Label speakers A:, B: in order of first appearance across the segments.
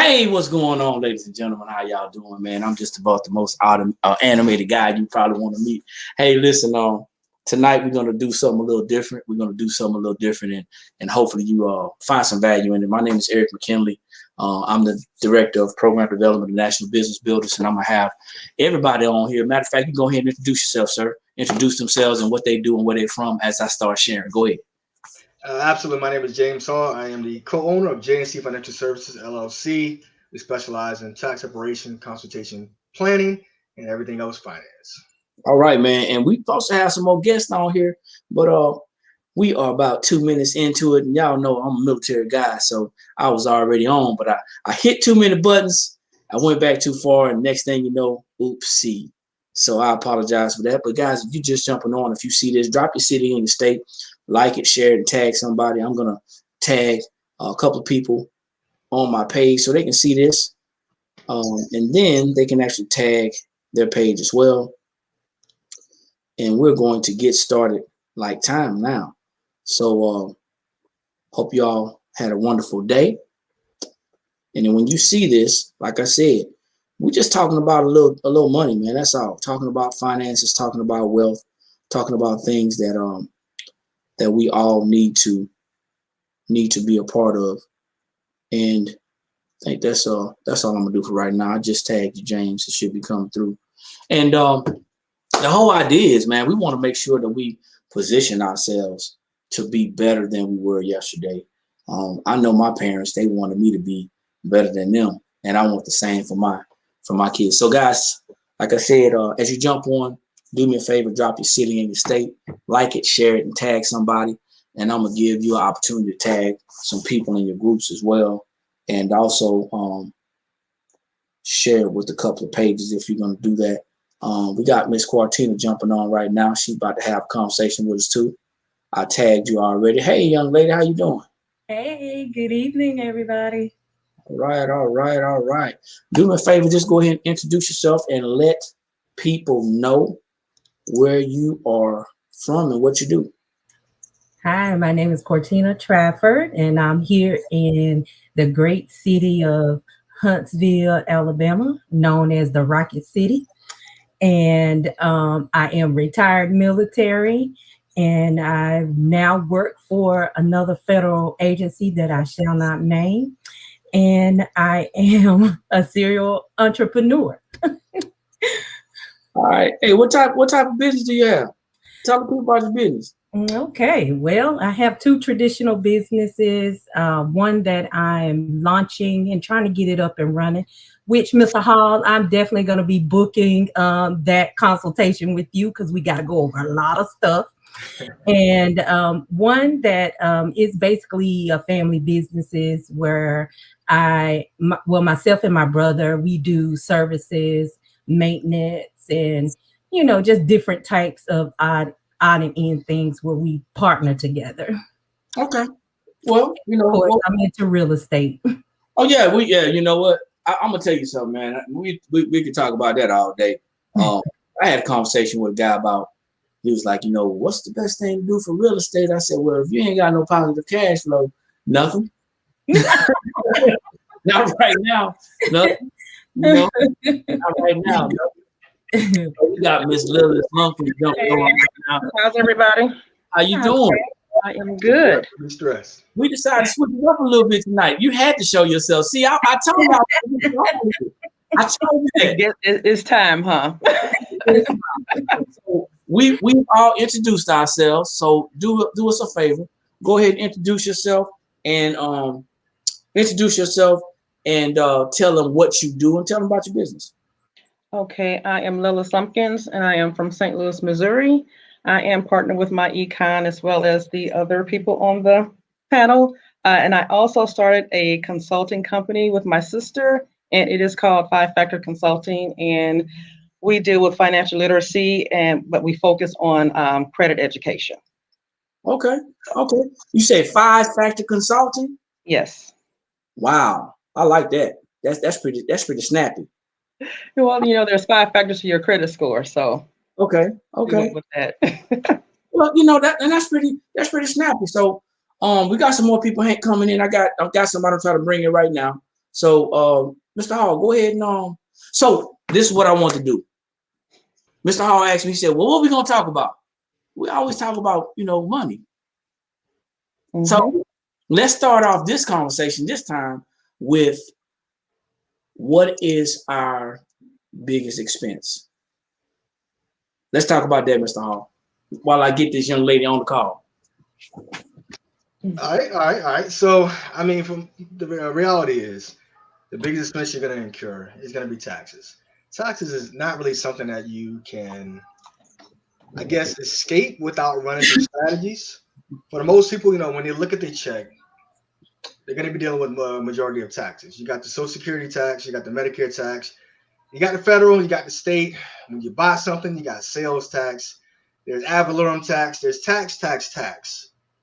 A: Hey, what's going on, ladies and gentlemen? How y'all doing, man? I'm just about the most animated guy you probably want to meet. Hey, listen, tonight we're gonna do something a little different. We're gonna do something a little different, and hopefully you find some value in it. My name is Eric McKinley. I'm the director of program development of National Business Builders, and I'm gonna have everybody on here. Matter of fact, you go ahead and introduce yourself, sir. Introduce themselves and what they do and where they're from as I start sharing. Go ahead.
B: Absolutely. My name is James Hall. I am the co-owner of JNC Financial Services LLC. We specialize in tax preparation, consultation, planning, and everything else finance.
A: All right, man. And we supposed to have some more guests on here, but we are about 2 minutes into it. And y'all know I'm a military guy, so I was already on, but I hit too many buttons. I went back too far, and next thing you know, oopsie. So I apologize for that. But guys, if you just jumping on, if you see this, drop your city and your state, like it, share it, and tag somebody. I'm gonna tag a couple of people on my page so they can see this, and then they can actually tag their page as well. And we're going to get started like time now. So hope y'all had a wonderful day. And then when you see this, like I said, we're just talking about a little money, man. That's all. Talking about finances, talking about wealth, talking about things that that we all need to be a part of. And I think that's all I'm gonna do for right now. I just tagged you, James. It should be coming through. And the whole idea is, man, we want to make sure that we position ourselves to be better than we were yesterday. I know my parents, they wanted me to be better than them, and I want the same for my kids. So guys, like I said, as you jump on, do me a favor, drop your city and your state, like it, share it, and tag somebody. And I'm gonna give you an opportunity to tag some people in your groups as well, and also share it with a couple of pages if you're gonna do that. We got Miss Quartina jumping on right now. She's about to have a conversation with us too. I tagged you already. Hey, young lady, how you doing?
C: Hey, good evening, everybody.
A: All right. Do me a favor, just go ahead and introduce yourself and let people know where you are from and what you do.
C: Hi, my name is Cortina Trafford, and I'm here in the great city of Huntsville, Alabama, known as the Rocket City. And I am retired military, and I now work for another federal agency that I shall not name. And I am a serial entrepreneur.
A: All right. Hey, what type of business do you have? Tell the people about your business.
C: Okay, well, I have two traditional businesses. One that I'm launching and trying to get it up and running, which, Mr. Hall, I'm definitely going to be booking that consultation with you because we got to go over a lot of stuff. And one that is basically a family businesses where myself and my brother, we do services, maintenance, and, just different types of odd and end things where we partner together.
A: Okay. Well,
C: Of course, I'm into real estate.
A: Oh yeah, you know what? I'm gonna tell you something, man. We could talk about that all day. I had a conversation with a guy about, he was like, what's the best thing to do for real estate? I said, well, if you ain't got no positive cash flow, nothing. Not right now. Nothing. Not right now. Nothing. We got Miss Lily Lumpkin jumping on right now.
D: How's everybody?
A: How you doing?
D: I am good.
B: Stress.
A: We decided to switch it up a little bit tonight. You had to show yourself. See, I told you. I told you that.
D: It's time, huh?
A: So we all introduced ourselves. So do us a favor. Go ahead and introduce yourself and tell them what you do and tell them about your business.
D: Okay, I am Lila Sumpkins, and I am from St. Louis, Missouri. I am partnered with my econ as well as the other people on the panel. And I also started a consulting company with my sister, and it is called 5 Factor Consulting. And we deal with financial literacy, but we focus on credit education.
A: Okay. You said 5 Factor Consulting?
D: Yes.
A: Wow, I like that. That's pretty snappy.
D: Well, there's 5 factors to your credit score, so
A: okay.
D: We went with that.
A: Well, that's pretty snappy. So, we got some more people coming in. I got somebody I'm trying to bring in right now. So, Mr. Hall, go ahead and So this is what I want to do. Mr. Hall asked me, he said, well, what are we gonna talk about? We always talk about, money. So let's start off this conversation this time with what is our biggest expense? Let's talk about that, Mr. Hall, while I get this young lady on the call.
B: All right. So, I mean, from the reality is, the biggest expense you're going to incur is going to be taxes. Taxes is not really something that you can, I guess, escape without running through strategies. For the most people, when they look at their check, they're going to be dealing with a majority of taxes. You got the Social Security tax, you got the Medicare tax, you got the federal, you got the state. When you buy something, you got sales tax. There's ad valorem tax. There's tax.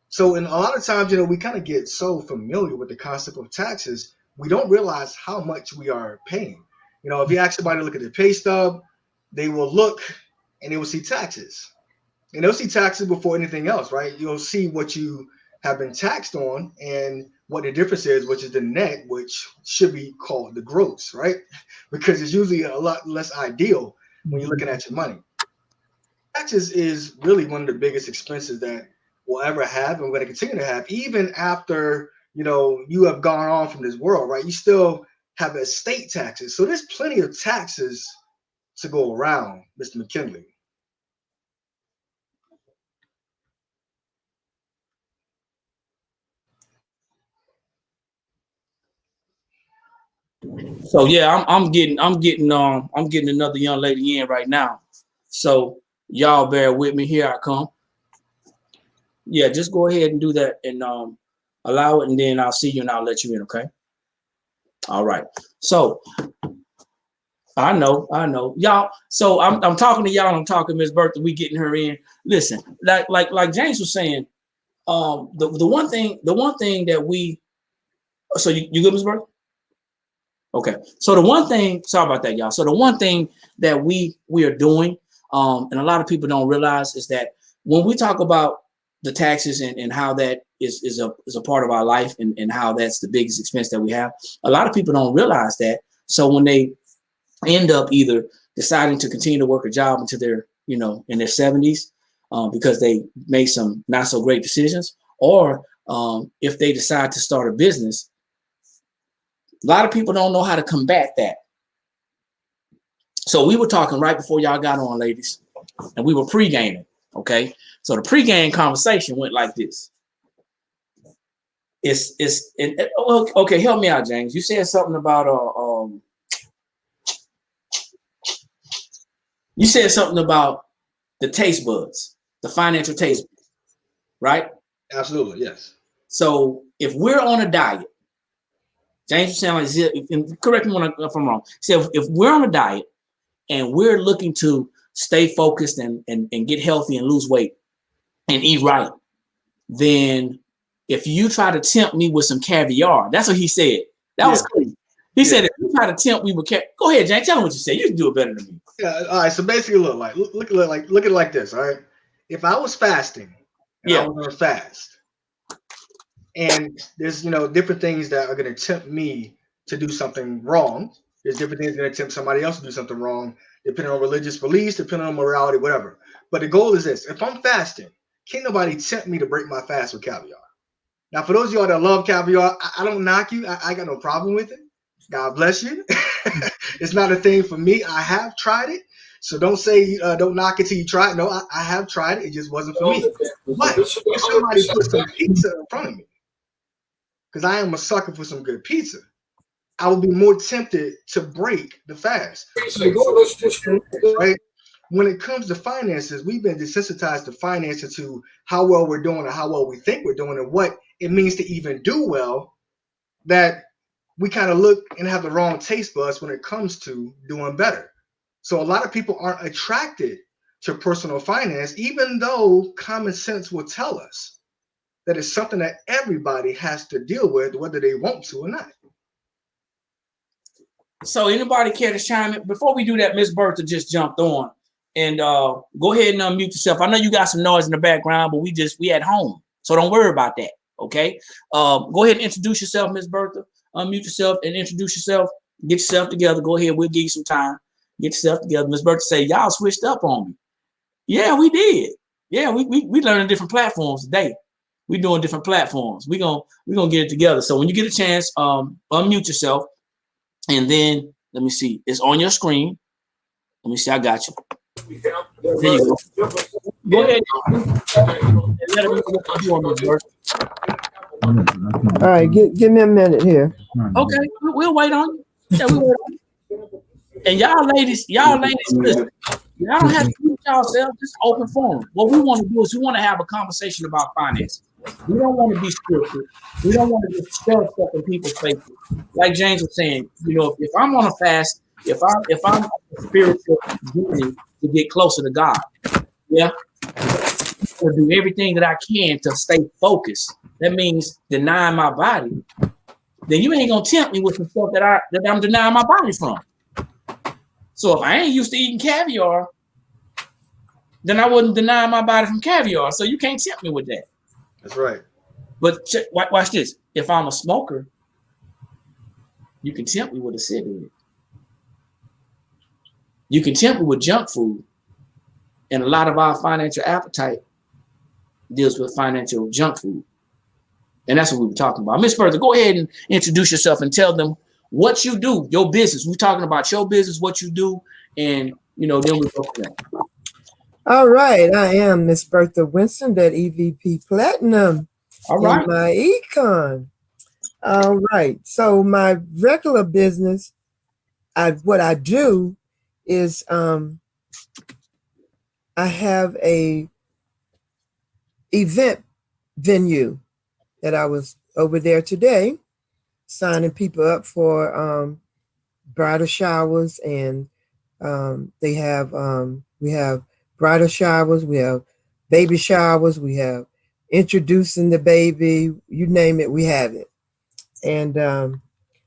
B: So, in a lot of times, we kind of get so familiar with the concept of taxes, we don't realize how much we are paying. If you ask somebody to look at their pay stub, they will look and they will see taxes. And they'll see taxes before anything else, right? You'll see what you have been taxed on and what the difference is, which is the net, which should be called the gross, right? Because it's usually a lot less ideal when you're looking at your money. Taxes is really one of the biggest expenses that we'll ever have and we're going to continue to have, even after, you have gone on from this world, right? You still have estate taxes. So there's plenty of taxes to go around, Mr. McKinley.
A: So yeah, I'm getting another young lady in right now. So y'all bear with me. Here I come. Yeah, just go ahead and do that and allow it, and then I'll see you and I'll let you in, okay? All right. So I know. Y'all, so I'm talking to y'all, I'm talking to Miss Bertha, we getting her in. Listen, like James was saying, the one thing that we so you good, Miss Bertha? Okay. So the one thing, sorry about that, y'all. So the one thing that we are doing, and a lot of people don't realize, is that when we talk about the taxes and how that is a part of our life and how that's the biggest expense that we have, a lot of people don't realize that. So when they end up either deciding to continue to work a job until they're, in their 70s, because they made some not so great decisions, or if they decide to start a business, a lot of people don't know how to combat that. So we were talking right before y'all got on, ladies, and we were pre-gaming, okay? So the pre-game conversation went like this. Okay, help me out, James. You said something about you said something about the taste buds, the financial taste buds, right?
B: Absolutely, yes.
A: So if we're on a diet, James was saying, like, correct me if I'm wrong. So if we're on a diet and we're looking to stay focused and get healthy and lose weight and eat right, then if you try to tempt me with some caviar, that's what he said. That was crazy. He said, if you try to tempt me with caviar, go ahead, James, tell him what you said. You can do it better than me.
B: Yeah. All right. So basically, look at it like this. All right. If I was fasting, I was going to fast, and there's different things that are going to tempt me to do something wrong. There's different things that are going to tempt somebody else to do something wrong, depending on religious beliefs, depending on morality, whatever. But the goal is this: if I'm fasting, can't nobody tempt me to break my fast with caviar. Now, for those of y'all that love caviar, I don't knock you. I got no problem with it. God bless you. It's not a thing for me. I have tried it. So don't say, don't knock it till you try it. No, I have tried it. It just wasn't for me. But if somebody put some pizza in front of me, because I am a sucker for some good pizza, I would be more tempted to break the fast. Right? When it comes to finances, we've been desensitized to finances, to how well we're doing or how well we think we're doing and what it means to even do well, that we kind of look and have the wrong taste buds when it comes to doing better. So a lot of people aren't attracted to personal finance, even though common sense will tell us that it's something that everybody has to deal with, whether they want to or not.
A: So anybody care to chime in? Before we do that, Miss Bertha just jumped on. And go ahead and unmute yourself. I know you got some noise in the background, but we at home. So don't worry about that. Okay. Go ahead and introduce yourself, Miss Bertha. unmute yourself and introduce yourself. Get yourself together. Go ahead. We'll give you some time. Get yourself together. Miss Bertha say, y'all switched up on me. Yeah, we did. Yeah, we learning different platforms today. We doing different platforms. We gonna get it together. So when you get a chance, unmute yourself, and then let me see. It's on your screen. Let me see. I got you. There you go. Go ahead.
E: All right, give me a minute here.
A: Okay, we'll wait on you. Yeah, we'll wait on you. And y'all ladies, listen. Y'all don't have to keep yourself, just open forum. What we want to do is we want to have a conversation about finances. We don't want to be scripted. We don't want to just shove stuff in people's faces. Like James was saying, if I'm on a fast, if I'm on a spiritual journey to get closer to God, yeah, to do everything that I can to stay focused. That means denying my body. Then you ain't gonna tempt me with the stuff that I'm denying my body from. So if I ain't used to eating caviar, then I wouldn't deny my body from caviar. So you can't tempt me with that.
B: That's right.
A: But watch this. If I'm a smoker, you can tempt me with a cigarette. You can tempt me with junk food. And a lot of our financial appetite deals with financial junk food. And that's what we were talking about. Miss Bertha, go ahead and introduce yourself and tell them what you do, your business. We're talking about your business, what you do, and then we go from there.
E: All right, I am Miss Bertha Winston, that EVP Platinum.
A: All right.
E: In my econ. All right. So my regular business, what I do is I have a event venue that I was over there today, signing people up for bridal showers, and we have bridal showers, we have baby showers, we have introducing the baby, you name it, we have it. And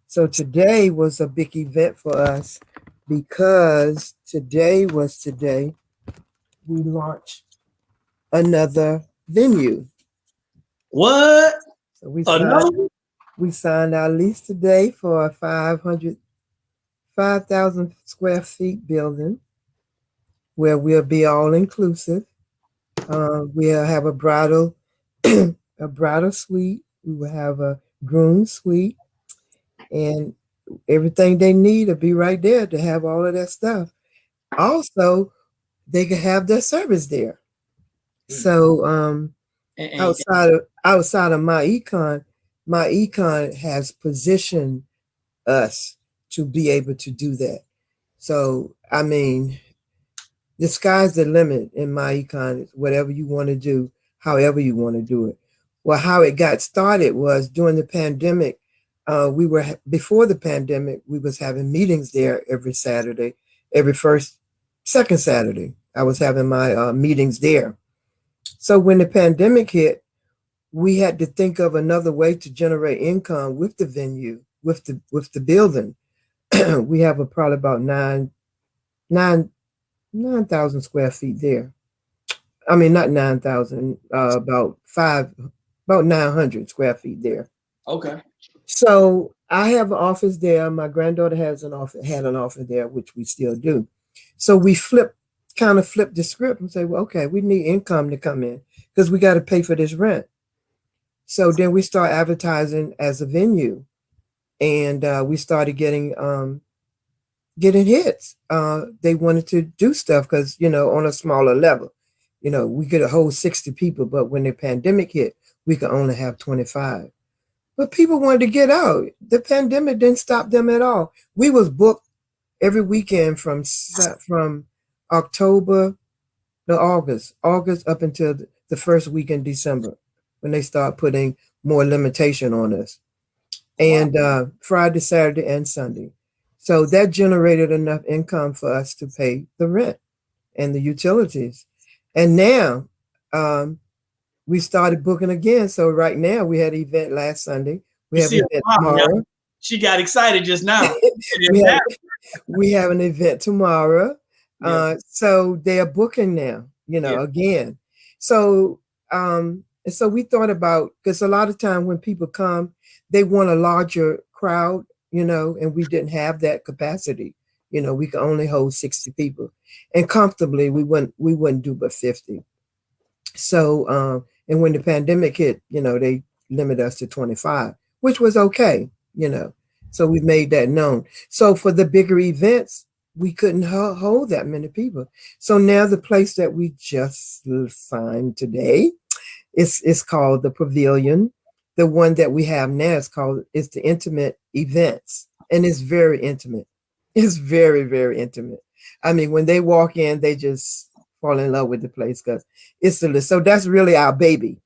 E: so today was a big event for us because today we launched another venue.
A: What?
E: So we signed our lease today for a 5,000 square feet building where we'll be all inclusive. We'll have a bridal suite. We will have a groom suite, and everything they need will be right there to have all of that stuff. Also, they can have their service there. So outside of my econ has positioned us to be able to do that. So I mean, the sky's the limit in my econ. Whatever you want to do, however you want to do it. Well, how it got started was during the pandemic. Before the pandemic, we was having meetings there every Saturday, second Saturday. I was having my meetings there. So when the pandemic hit, we had to think of another way to generate income with the venue, with the building. We have probably about 9,000 square feet there. I mean, not 9,000, about 900 square feet there.
A: Okay.
E: So I have an office there. My granddaughter had an office there, which we still do. So we kind of flip the script and say, well, okay, we need income to come in because we got to pay for this rent. So then we start advertising as a venue, and we started getting hits. They wanted to do stuff because, on a smaller level, we could hold 60 people, but when the pandemic hit, we could only have 25. But people wanted to get out. The pandemic didn't stop them at all. We was booked every weekend from August up until the first week in December, when they start putting more limitation on us. And Friday, Saturday, and Sunday. So that generated enough income for us to pay the rent and the utilities. And now we started booking again. So right now we had an event last Sunday. We have an event tomorrow.
A: She got excited just now.
E: we have an event tomorrow. So they are booking now, again. So so we thought about, because a lot of time when people come, they want a larger crowd. crowd, and we didn't have that capacity. We could only hold 60 people, and comfortably we wouldn't do but 50. So, and when the pandemic hit, they limit us to 25, which was okay, So we made that known. So for the bigger events, we couldn't hold that many people. So now the place that we just signed today, it's called the Pavilion. The one that we have now is the Intimate Events, and it's very intimate. It's very, very intimate. I mean, when they walk in, they just fall in love with the place because it's so that's really our baby,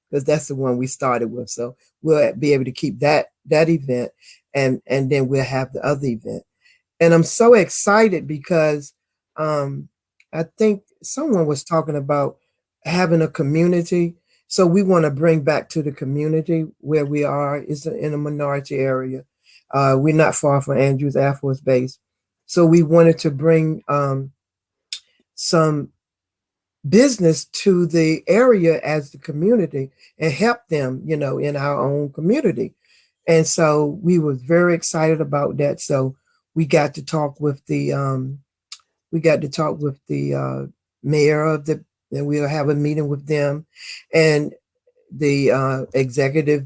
E: because that's the one we started with. So we'll be able to keep that event, and then we'll have the other event. And I'm so excited because I think someone was talking about having a community. So we want to bring back to the community where we are. It's in a minority area. We're not far from Andrews Air Force Base. So we wanted to bring some business to the area as the community and help them, in our own community. And so we were very excited about that. So we got to talk with the mayor of the, and we'll have a meeting with them, and the executive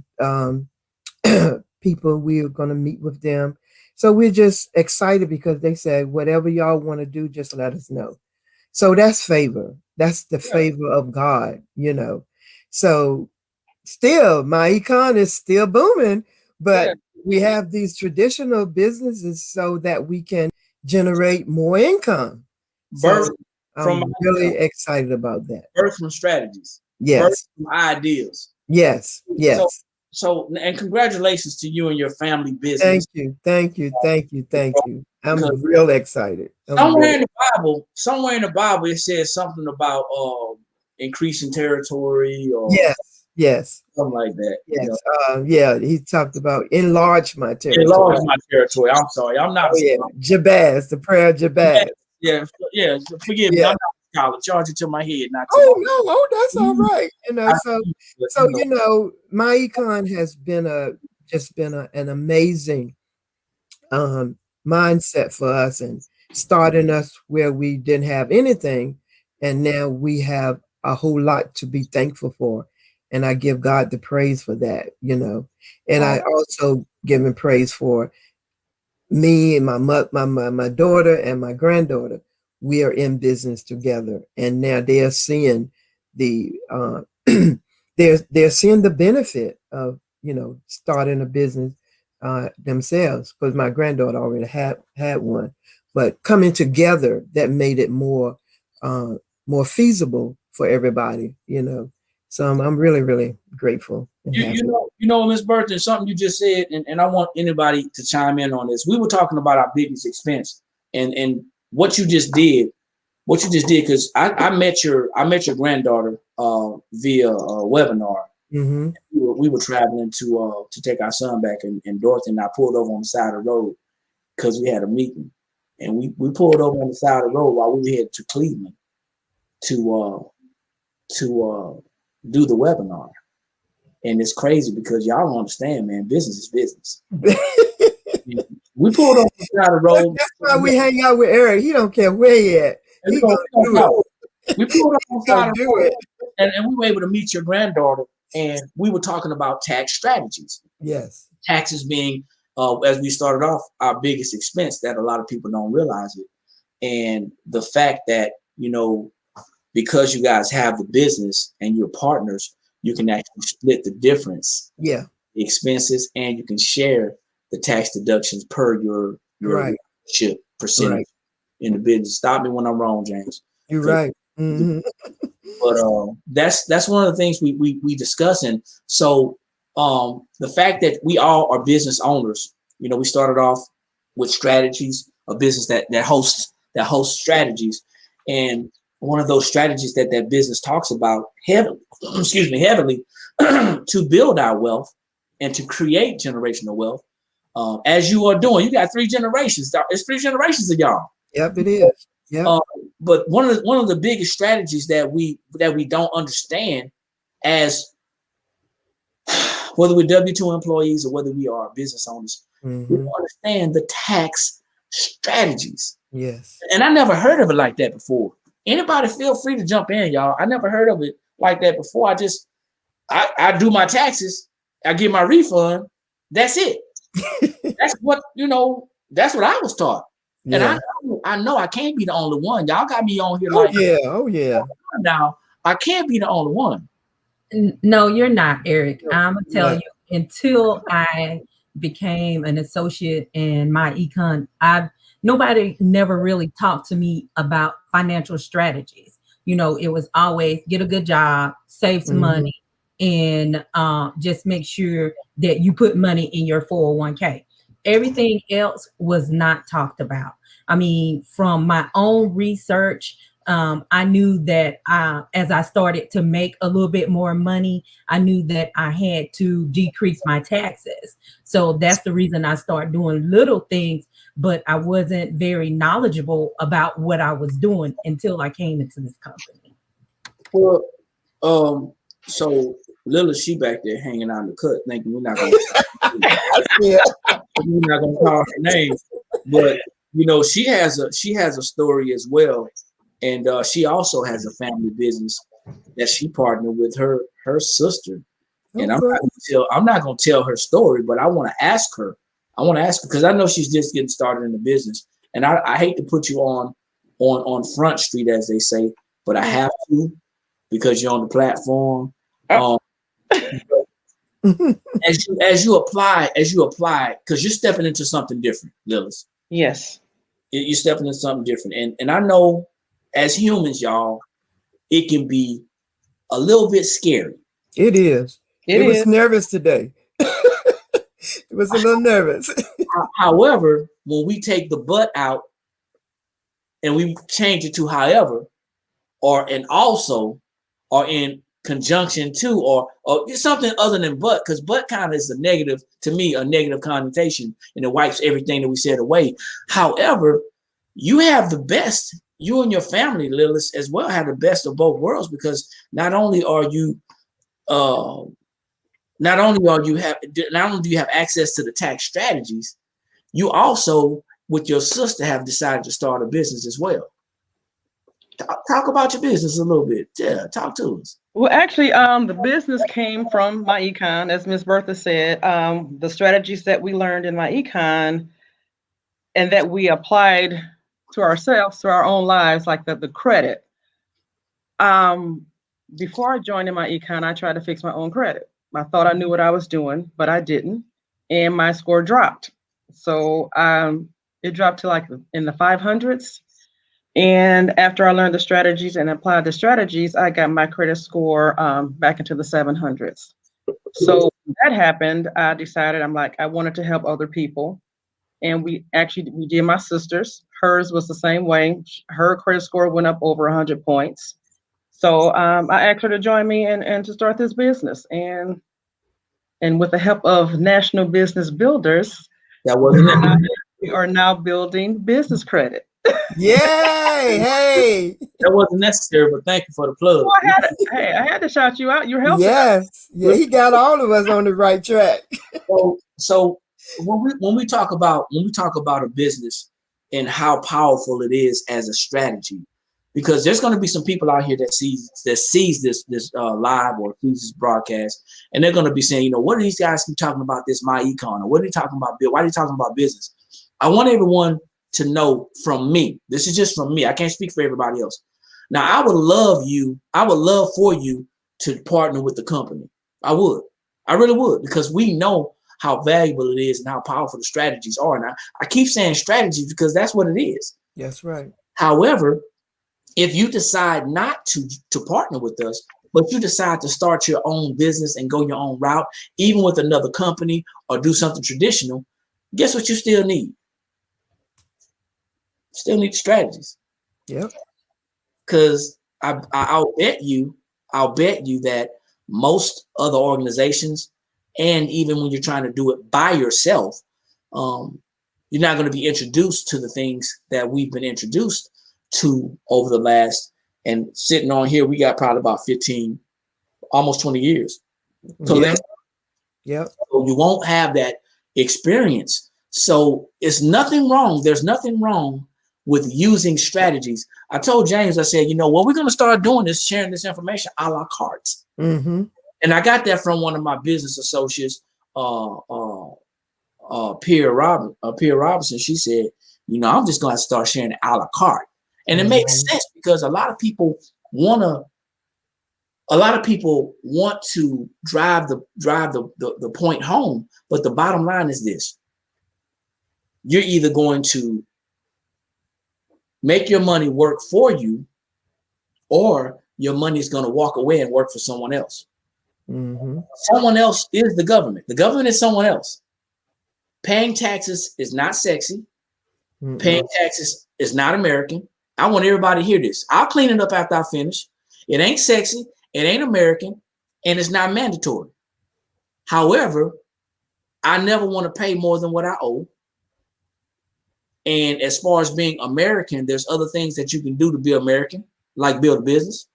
E: people. We are going to meet with them. So we're just excited because they said, whatever y'all want to do, just let us know. So that's favor. That's the favor of God, So still, my econ is still booming, but we have these traditional businesses so that we can generate more income. So I'm really excited about that.
A: Birth from strategies.
E: Yes.
A: Birth from ideas.
E: Yes. Yes.
A: So, and congratulations to you and your family business.
E: Thank you. I'm real excited.
A: Somewhere in the Bible, it says something about increasing territory or
E: yes,
A: something like that.
E: Yes, he talked about enlarge my territory.
A: Enlarge my territory. I'm sorry, I'm not.
E: Jabez, the prayer of Jabez.
A: Yeah. Forgive me. I'm not a scholar. Charge it to my head, not to
E: no, that's all right. So my econ has been an amazing mindset for us, and starting us where we didn't have anything, and now we have a whole lot to be thankful for, and I give God the praise for that, and I also give him praise for me and my daughter and my granddaughter. We are in business together, and now they are seeing the they're seeing the benefit of starting a business themselves, because my granddaughter already had one, but coming together, that made it more feasible for everybody, So I'm really, really grateful.
A: Ms. Burton, something you just said, and I want anybody to chime in on this. We were talking about our biggest expense, and what you just did, because I met your granddaughter via a webinar.
E: Mm-hmm.
A: We were traveling to take our son back, and Dorothy and I pulled over on the side of the road because we had a meeting, and we pulled over on the side of the road while we headed to Cleveland to do the webinar. And it's crazy because y'all don't understand, man. Business is business. We pulled over on the side of the road.
E: That's why we hang out with Eric. He don't care where he at. He gonna do it.
A: We pulled up on the side of the road, and we were able to meet your granddaughter, and we were talking about tax strategies.
E: Yes.
A: Taxes being, as we started off, our biggest expense that a lot of people don't realize it. And the fact that, because you guys have the business and you're partners, you can actually split the difference.
E: Yeah.
A: The expenses, and you can share the tax deductions per your
E: right.
A: percentage in the business. Stop me when I'm wrong, James.
E: You're right. Mm-hmm.
A: But that's one of the things we discuss. And so the fact that we all are business owners, we started off with strategies, a business that hosts strategies, and one of those strategies that business talks about heavily to build our wealth and to create generational wealth, as you are doing. You got 3 generations. It's 3 generations of y'all.
E: Yep, it is. Yeah.
A: But one of the biggest strategies that we don't understand as whether we're W-2 employees or whether we are business owners, we
E: Mm-hmm.
A: understand the tax strategies.
E: Yes.
A: And I never heard of it like that before. Anybody feel free to jump in, y'all. I never heard of it like that before. I do my taxes, I get my refund. That's it. That's what, that's what I was taught. And
E: Yeah.
A: I know I can't be the only one. Y'all got me on here
E: Oh
A: like,
E: yeah. Oh yeah.
A: now I can't be the only one.
C: No, you're not, Eric. I'm gonna tell
E: Right.
C: you, until I became an associate in my econ, nobody never really talked to me about financial strategies. It was always get a good job, save some
E: Mm-hmm.
C: money, and just make sure that you put money in your 401k. Everything else was not talked about. I mean, from my own research, I knew that as I started to make a little bit more money, I knew that I had to decrease my taxes. So that's the reason I started doing little things, but I wasn't very knowledgeable about what I was doing until I came into this company.
A: Well, so Lila, she back there hanging out in the cut, thinking we're not gonna call her name, but she has a story as well, and she also has a family business that she partnered with her sister. And I'm not gonna tell her story, but I want to ask her. Because I know she's just getting started in the business, and I hate to put you on Front Street, as they say, but I have to because you're on the platform. As you apply, because you're stepping into something different, Lilith.
D: Yes.
A: You're stepping into something different, and I know as humans, y'all, it can be a little bit scary.
E: It is.
D: It
E: was
D: is.
E: nervous today. It was a little nervous.
A: However, when we take the but out and we change it to however, or and also, or in conjunction to, or something other than but, because but kind of is a negative, to me, a negative connotation, and it wipes everything that we said away. However, you have the best, you and your family, Lilith, as well, have the best of both worlds, because not only do you have access to the tax strategies, you also, with your sister, have decided to start a business as well. Talk about your business a little bit. Yeah, talk to us.
D: Well, actually, the business came from my econ, as Ms. Bertha said. The strategies that we learned in my econ and that we applied to ourselves, to our own lives, like the credit. Before I joined in my econ, I tried to fix my own credit. I thought I knew what I was doing, but I didn't, and my score dropped. So it dropped to like in the 500s. And after I learned the strategies and applied the strategies, I got my credit score back into the 700s. So when that happened, I decided I wanted to help other people. And we did my sister's. Hers was the same way. Her credit score went up over 100 points. So I asked her to join me and to start this business. And with the help of National Business Builders,
A: that wasn't it.
D: We are now building business credit.
E: Yay! Hey,
A: that wasn't necessary, but thank you for the plug.
D: Well, I had to shout you out. You're helping.
E: Yes, yeah, he got all of us on the right track.
A: So when we talk about a business and how powerful it is as a strategy, because there's going to be some people out here that sees this live or sees this broadcast, and they're going to be saying, what are these guys keep talking about this my econ, or what are they talking about? Why are they talking about business? I want everyone to know from me. This is just from me. I can't speak for everybody else. Now, I would love for you to partner with the company. I really would, because we know how valuable it is and how powerful the strategies are. And I keep saying strategies because that's what it is.
E: That's right.
A: However, if you decide not to partner with us, but you decide to start your own business and go your own route, even with another company or do something traditional, guess what you still need? Still need strategies.
E: Yep.
A: Because I'll bet you that most other organizations, and even when you're trying to do it by yourself, you're not going to be introduced to the things that we've been introduced to over the last, and sitting on here, we got probably about 15, almost 20 years. So
E: Yep.
A: So you won't have that experience. So it's nothing wrong. There's nothing wrong with using strategies. I told James, I said, what we're going to start doing is sharing this information a la carte.
E: Mm-hmm.
A: And I got that from one of my business associates, Pierre Robinson. She said, I'm just going to start sharing a la carte. And it makes sense because a lot of people want to drive the point home, but the bottom line is this: you're either going to make your money work for you, or your money is going to walk away and work for someone else.
E: Mm-hmm.
A: Someone else is the government. The government is someone else. Paying taxes is not sexy. Mm-hmm. Paying taxes is not American. I want everybody to hear this. I'll clean it up after I finish. It ain't sexy. It ain't American, and it's not mandatory. However, I never want to pay more than what I owe. And as far as being American, there's other things that you can do to be American, like build a business,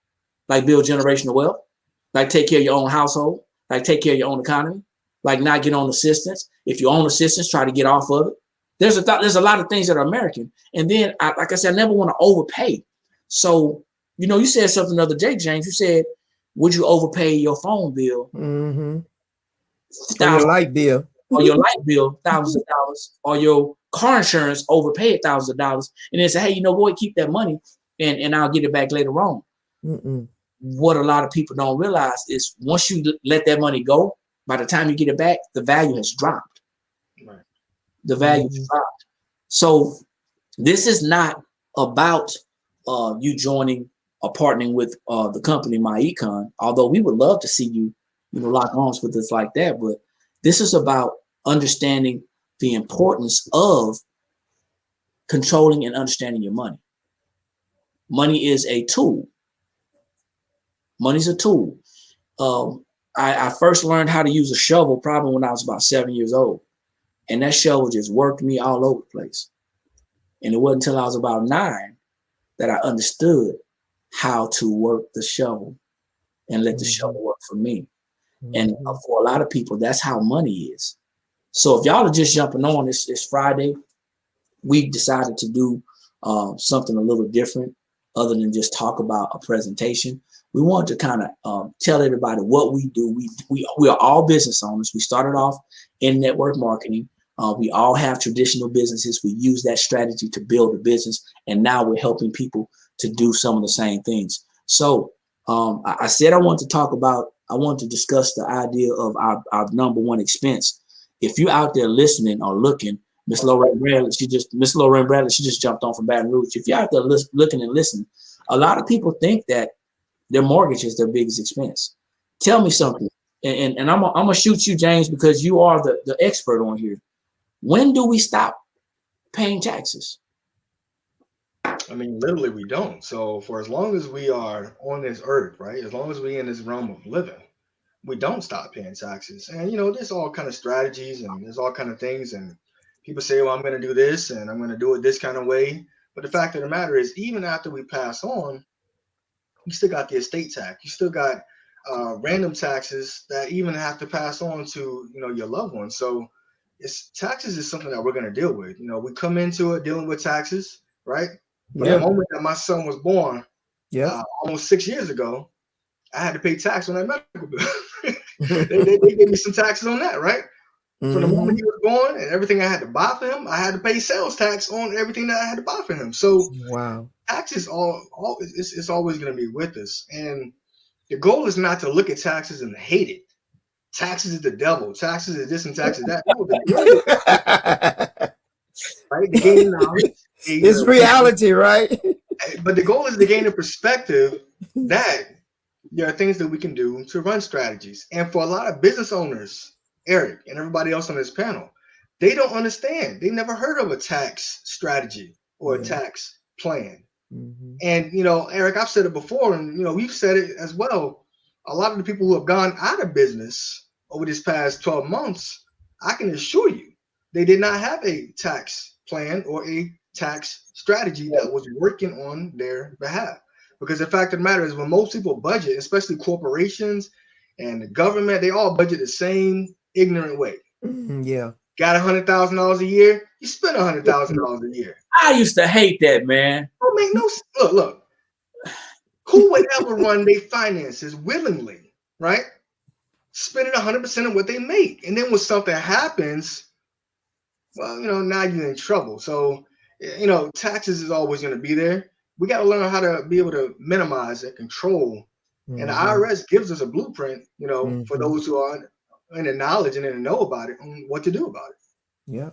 A: like build generational wealth, like take care of your own household, like take care of your own economy, like not get on assistance. If you own assistance, try to get off of it. There's a lot of things that are American. And then, like I said, I never want to overpay. So, you said something the other day, James. You said, would you overpay your phone bill?
E: Mm-hmm. Or your light bill.
A: Or your light bill, thousands of dollars, or your car insurance overpaid thousands of dollars, and then say, hey, go and keep that money and I'll get it back later on.
E: Mm-mm.
A: What a lot of people don't realize is once you let that money go, by the time you get it back, the value has dropped. Right. The value has dropped. So this is not about you joining or partnering with the company, MyEcon, although we would love to see you, lock arms with us like that. But this is about understanding the importance of controlling and understanding your money. Money is a tool. Money's a tool. I first learned how to use a shovel probably when I was about 7 years old. And that shovel just worked me all over the place. And it wasn't until I was about 9 that I understood how to work the shovel and let the shovel work for me. And for a lot of people, that's how money is. So if y'all are just jumping on, it's Friday. We've decided to do something a little different other than just talk about a presentation. We want to kind of tell everybody what we do. We are all business owners. We started off in network marketing. We all have traditional businesses. We use that strategy to build a business. And now we're helping people to do some of the same things. So I said I want to discuss the idea of our number one expense. If you're out there listening or looking, Miss Lorraine Bradley, she just jumped on from Baton Rouge. If you're out there looking and listening, a lot of people think that their mortgage is their biggest expense. Tell me something, and I'm gonna shoot you, James, because you are the expert on here. When do we stop paying taxes?
B: I mean, literally, we don't. So for as long as we are on this earth, right, as long as we're in this realm of living, we don't stop paying taxes. And there's all kind of strategies and there's all kind of things. And people say, well, I'm going to do this and I'm going to do it this kind of way. But the fact of the matter is, even after we pass on, you still got the estate tax. You still got random taxes that even have to pass on to your loved ones. So taxes is something that we're going to deal with. We come into it dealing with taxes, right? From the moment that my son was born, almost 6 years ago, I had to pay tax on that medical bill. they gave me some taxes on that, right? From the moment he was born and everything I had to buy for him, I had to pay sales tax on everything that I had to buy for him. So taxes it's always going to be with us. And the goal is not to look at taxes and hate it. Taxes is the devil. Taxes is this and taxes that. Right? To gain knowledge.
E: It's reality, right?
B: But the goal is to gain a perspective that there are things that we can do to run strategies. And for a lot of business owners, Eric and everybody else on this panel, they don't understand. They never heard of a tax strategy or a tax plan. And, Eric, I've said it before, and, we've said it as well. A lot of the people who have gone out of business over this past 12 months, I can assure you, they did not have a tax plan or a tax strategy that was working on their behalf. Because the fact of the matter is, when most people budget, especially corporations and the government, they all budget the same ignorant way.
E: Yeah.
B: Got $100,000 a year, you spend $100,000 a year.
A: I used to hate that, man.
B: Don't make no sense. Look. Who would ever run their finances willingly, right? Spending 100% of what they make. And then when something happens, well, now you're in trouble. So, taxes is always going to be there. We got to learn how to be able to minimize and control. Mm-hmm. And the IRS gives us a blueprint, for those who are in the knowledge and in the know about it, on what to do about it.
E: Yeah.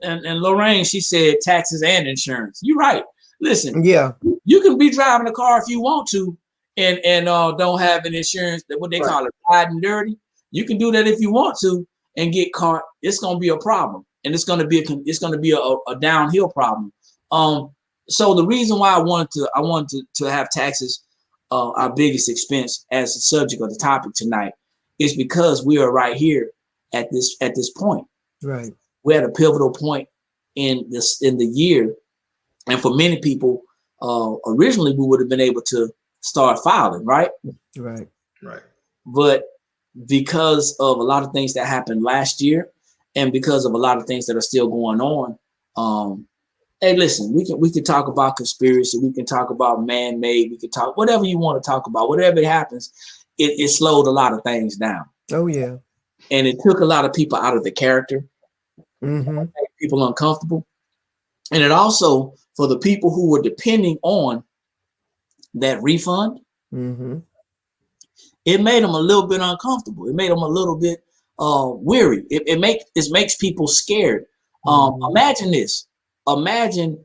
A: And Lorraine, she said taxes and insurance. You're right. Listen.
E: Yeah.
A: You can be driving a car if you want to, and don't have an insurance. What they call it, riding dirty. You can do that if you want to, and get caught. It's going to be a problem, and it's going to be a downhill problem. So the reason why I wanted to have taxes our biggest expense as the subject of the topic tonight is because we are right here at this point.
E: Right.
A: We're at a pivotal point in the year, and for many people, originally we would have been able to start filing, right?
E: Right.
A: But because of a lot of things that happened last year, and because of a lot of things that are still going on, hey, listen, we can talk about conspiracy, we can talk about man-made, we can talk whatever you want to talk about, whatever it happens, it slowed a lot of things down.
E: Oh yeah.
A: And it took a lot of people out of the character, made people uncomfortable. And it also, for the people who were depending on that refund, it made them a little bit uncomfortable. It made them a little bit weary. It makes people scared. Imagine this. Imagine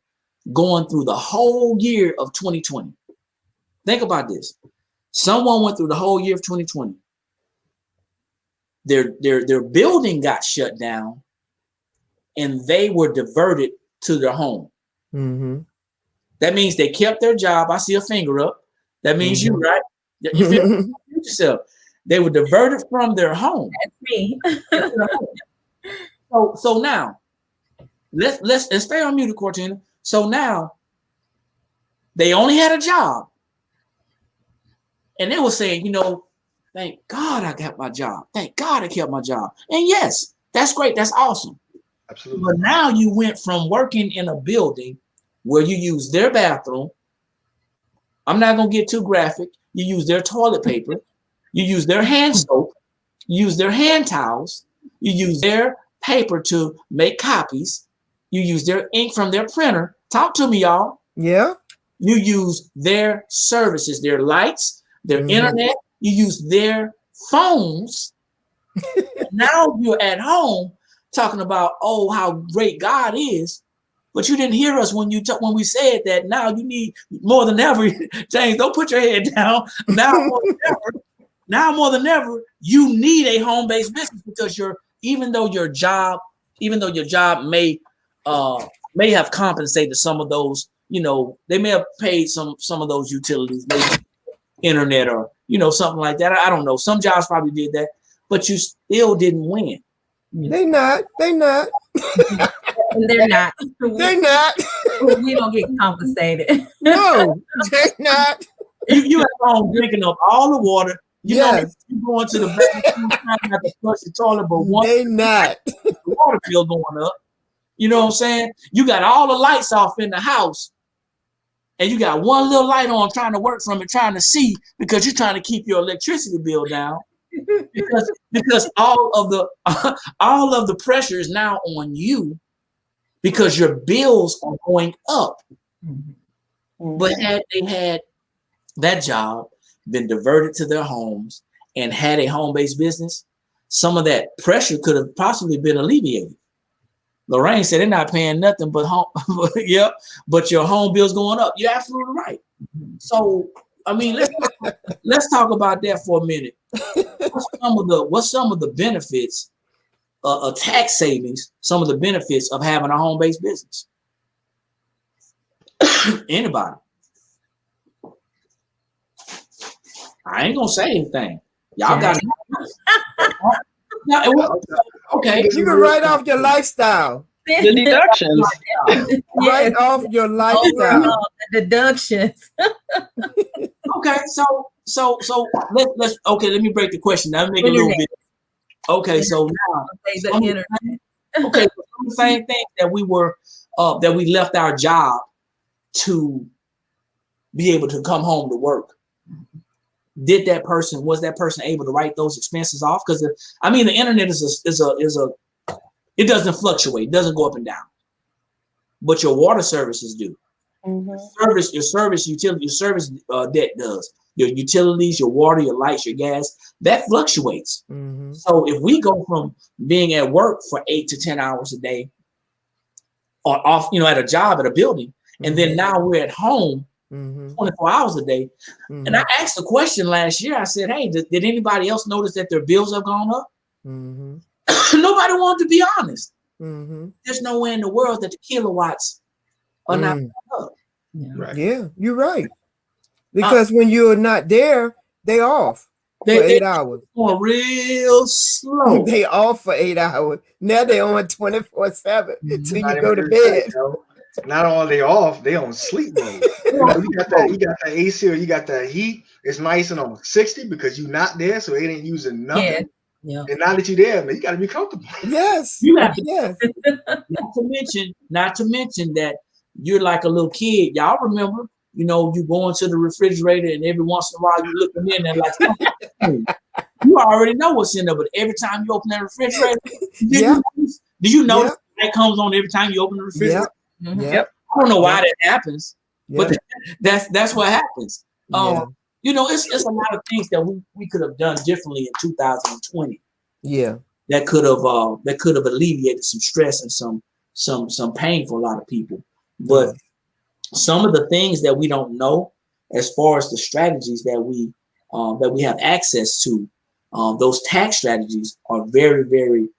A: going through the whole year of 2020. Think about this. Someone went through the whole year of 2020. Their building got shut down, and they were diverted to their home. That means they kept their job. I see a finger up. That means you, right? You feel yourself. They were diverted from their home.
C: That's me.
A: So now, let's stay on mute, Cortina. So now, they only had a job, and they were saying, thank God I got my job. Thank God I kept my job. And yes, that's great. That's awesome.
B: Absolutely.
A: But now you went from working in a building where you use their bathroom. I'm not going to get too graphic. You use their toilet paper. You use their hand soap. You use their hand towels. You use their paper to make copies. You use their ink from their printer. Talk to me, y'all.
E: Yeah.
A: You use their services, their lights, their internet. You use their phones. Now you're at home talking about, oh, how great God is. But you didn't hear us when we said that now you need more than ever. James, don't put your head down. Now more than ever, you need a home-based business because even though your job may have compensated some of those, they may have paid some of those utilities, maybe internet or something like that. I don't know. Some jobs probably did that, but you still didn't win.
E: They not.
C: And they're not.
E: They're not.
C: We don't get compensated.
E: No, they're not.
A: You at home drinking up all the water. You
E: Yes.
A: know, you going to the bathroom trying not to flush the toilet, but
E: They not.
A: the water bill going up. You know what I'm saying? You got all the lights off in the house, and you got one little light on trying to work from it, trying to see because you're trying to keep your electricity bill down. Because all of the pressure is now on you because your bills are going up. But had they had that job, been diverted to their homes, and had a home-based business, some of that pressure could have possibly been alleviated. Lorraine said they're not paying nothing but home, but your home bill's going up. You're absolutely right. So, I mean, let's talk about that for a minute. What's some of the benefits of tax savings? Some of the benefits of having a home-based business. Anybody? I ain't gonna say anything. Y'all got okay.
E: You can write off your lifestyle.
D: The deductions.
E: Write off your lifestyle.
C: Deductions.
A: Okay, so let's okay. Let me break the question down. Make it a little bit. Okay, so now
C: the internet.
A: okay, so some of the same things that we were that we left our job to be able to come home to work. Was that person able to write those expenses off? Because I mean, the internet is a it doesn't fluctuate, it doesn't go up and down, but your water services do. Your service debt does. Your utilities, your water, your lights, your gas, that fluctuates. So if we go from being at work for 8 to 10 hours a day, or off, at a job at a building, and then now we're at home 24 hours a day. And I asked a question last year. I said, hey, did anybody else notice that their bills have gone up? Nobody wanted to be honest. There's no way in the world that the kilowatts are not up.
E: Right. Yeah, you're right. Because when you're not there, they off for 8 hours.
A: Going real slow.
E: They off for 8 hours. Now they on 24/7 till you go to bed.
B: Not only they off, they on sleep mode. You got that AC or you got that heat. It's nice and on 60 because you're not there, so it ain't using nothing. Yeah. And now that you're there, man, you got to be comfortable.
E: Yes.
A: You have to. Yes. Not to mention that you're like a little kid. Y'all remember, you go into the refrigerator and every once in a while you looking in there like, you already know what's in there. But every time you open that refrigerator, do you notice that comes on every time you open the refrigerator? Yep. I don't know why that happens, but that's what happens. It's a lot of things that we could have done differently in 2020. Yeah, that could have alleviated some stress and some pain for a lot of people. But some of the things that we don't know, as far as the strategies that we have access to, those tax strategies are very, very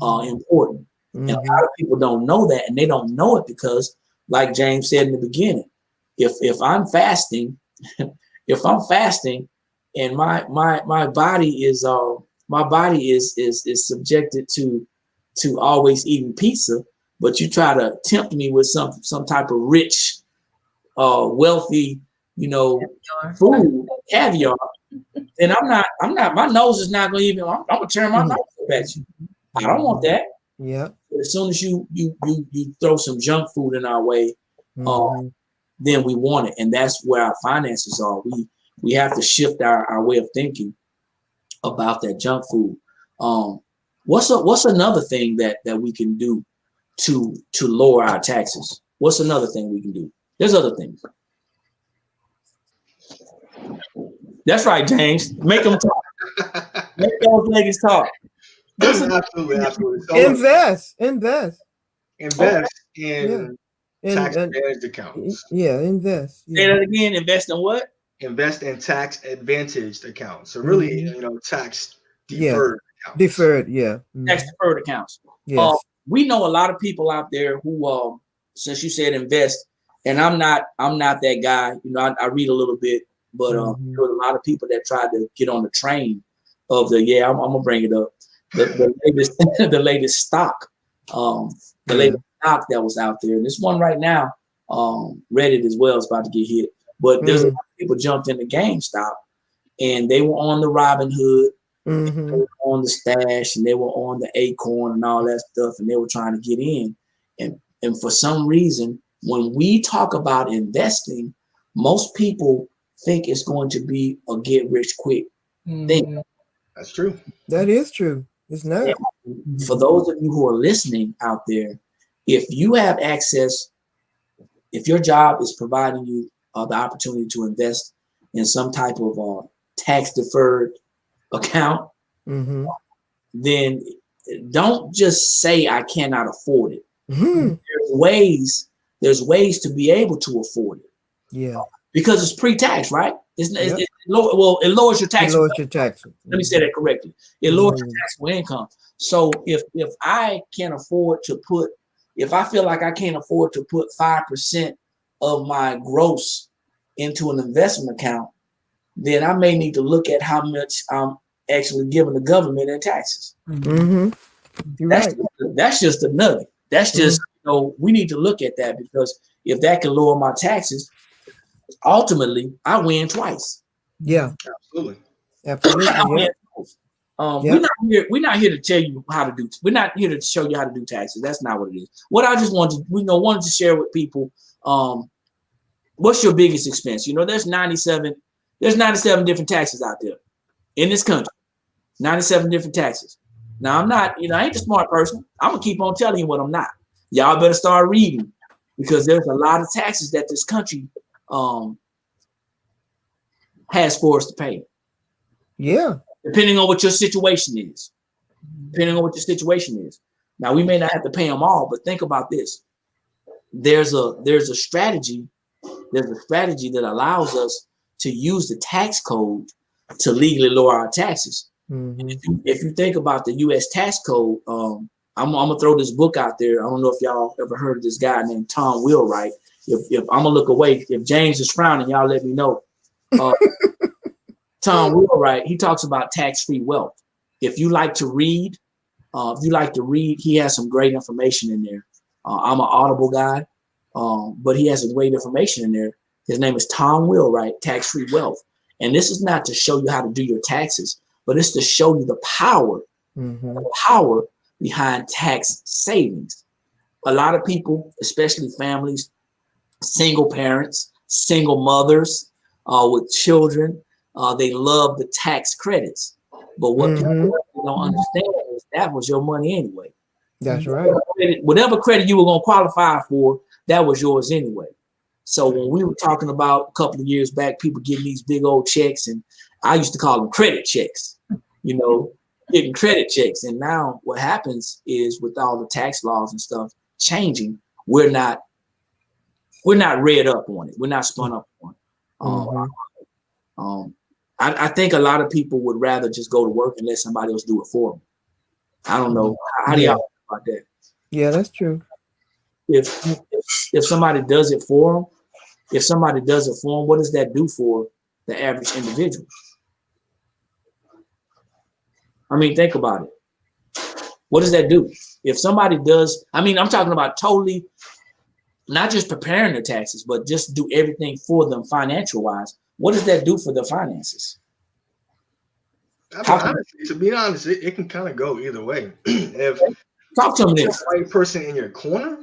A: important. And a lot of people don't know that, and they don't know it because, like James said in the beginning, if I'm fasting, and my body is subjected to always eating pizza, but you try to tempt me with some type of rich, wealthy, food, caviar, then I'm not. My nose is not going to even. I'm going to turn my nose up at you. I don't want that. Yeah. As soon as you throw some junk food in our way, then we want it, and that's where our finances are. We have to shift our way of thinking about that junk food. What's another thing that we can do to lower our taxes? What's another thing we can do? There's other things. That's right, James. Make them talk. Make those ladies talk.
B: Absolutely. So
E: invest
B: in tax advantaged accounts.
E: Yeah, invest.
A: Say that again. Invest in what?
B: Invest in tax advantaged accounts. So really, tax deferred accounts.
E: Deferred, yeah.
A: Tax deferred accounts. Yes. We know a lot of people out there who, since you said invest, and I'm not that guy. I read a little bit, but there was a lot of people that tried to get on the train of I'm gonna bring it up. The latest the latest stock, latest stock that was out there. And this one right now, Reddit as well is about to get hit. But there's a lot of people jumped into GameStop, and they were on the Robinhood, they were on the Stash, and they were on the Acorn and all that stuff, and they were trying to get in. And for some reason, when we talk about investing, most people think it's going to be a get rich quick thing.
B: That's true.
E: That is true. It's not.
A: For those of you who are listening out there, if you have access, if your job is providing you the opportunity to invest in some type of tax deferred account, then don't just say I cannot afford it. There's ways to be able to afford it. Yeah. Because it's pre-tax, right? It lowers your tax.
E: It lowers your tax.
A: Let me say that correctly. It lowers your taxable income. So if I can't afford to put, if I feel like I can't afford to put 5% of my gross into an investment account, then I may need to look at how much I'm actually giving the government in taxes. That's just a nugget. That's just, we need to look at that, because if that can lower my taxes, ultimately I win twice.
E: Yeah,
B: absolutely.
E: Yeah. Yep.
A: We're not here to tell you how to do. We're not here to show you how to do taxes. That's not what it is. What I just wanted to share with people. What's your biggest expense? There's 97 different taxes out there in this country. 97 different taxes. Now I'm not, I ain't the smart person. I'm gonna keep on telling you what I'm not. Y'all better start reading because there's a lot of taxes that this country has for us to pay.
E: Yeah.
A: Depending on what your situation is. Now we may not have to pay them all, but think about this. There's a strategy that allows us to use the tax code to legally lower our taxes.
E: Mm-hmm.
A: If you think about the U.S. tax code, I'm gonna throw this book out there. I don't know if y'all ever heard of this guy named Tom Wheelwright. If I'm gonna look away, if James is frowning, y'all let me know. Tom Wheelwright, he talks about tax-free wealth. If you like to read, he has some great information in there. I'm an Audible guy, but he has some great information in there. His name is Tom Wheelwright, Tax-Free Wealth. And this is not to show you how to do your taxes, but it's to show you the power behind tax savings. A lot of people, especially families, single parents, single mothers with children, they love the tax credits. But what people don't understand is that was your money anyway.
E: That's right.
A: Whatever credit you were going to qualify for, that was yours anyway. So when we were talking about a couple of years back, people getting these big old checks, and I used to call them credit checks, getting credit checks. And now what happens is with all the tax laws and stuff changing, we're not read up on it. We're not spun up on it. I think a lot of people would rather just go to work and let somebody else do it for them. I don't know. How do y'all think about that?
E: Yeah, that's true.
A: If somebody does it for them, what does that do for the average individual? I mean, think about it. What does that do? If somebody does, I'm talking about totally not just preparing their taxes, but just do everything for them financial wise. What does that do for their finances?
B: Honestly, to be honest, it can kind of go either way. If
A: talk to them,
B: the right person in your corner,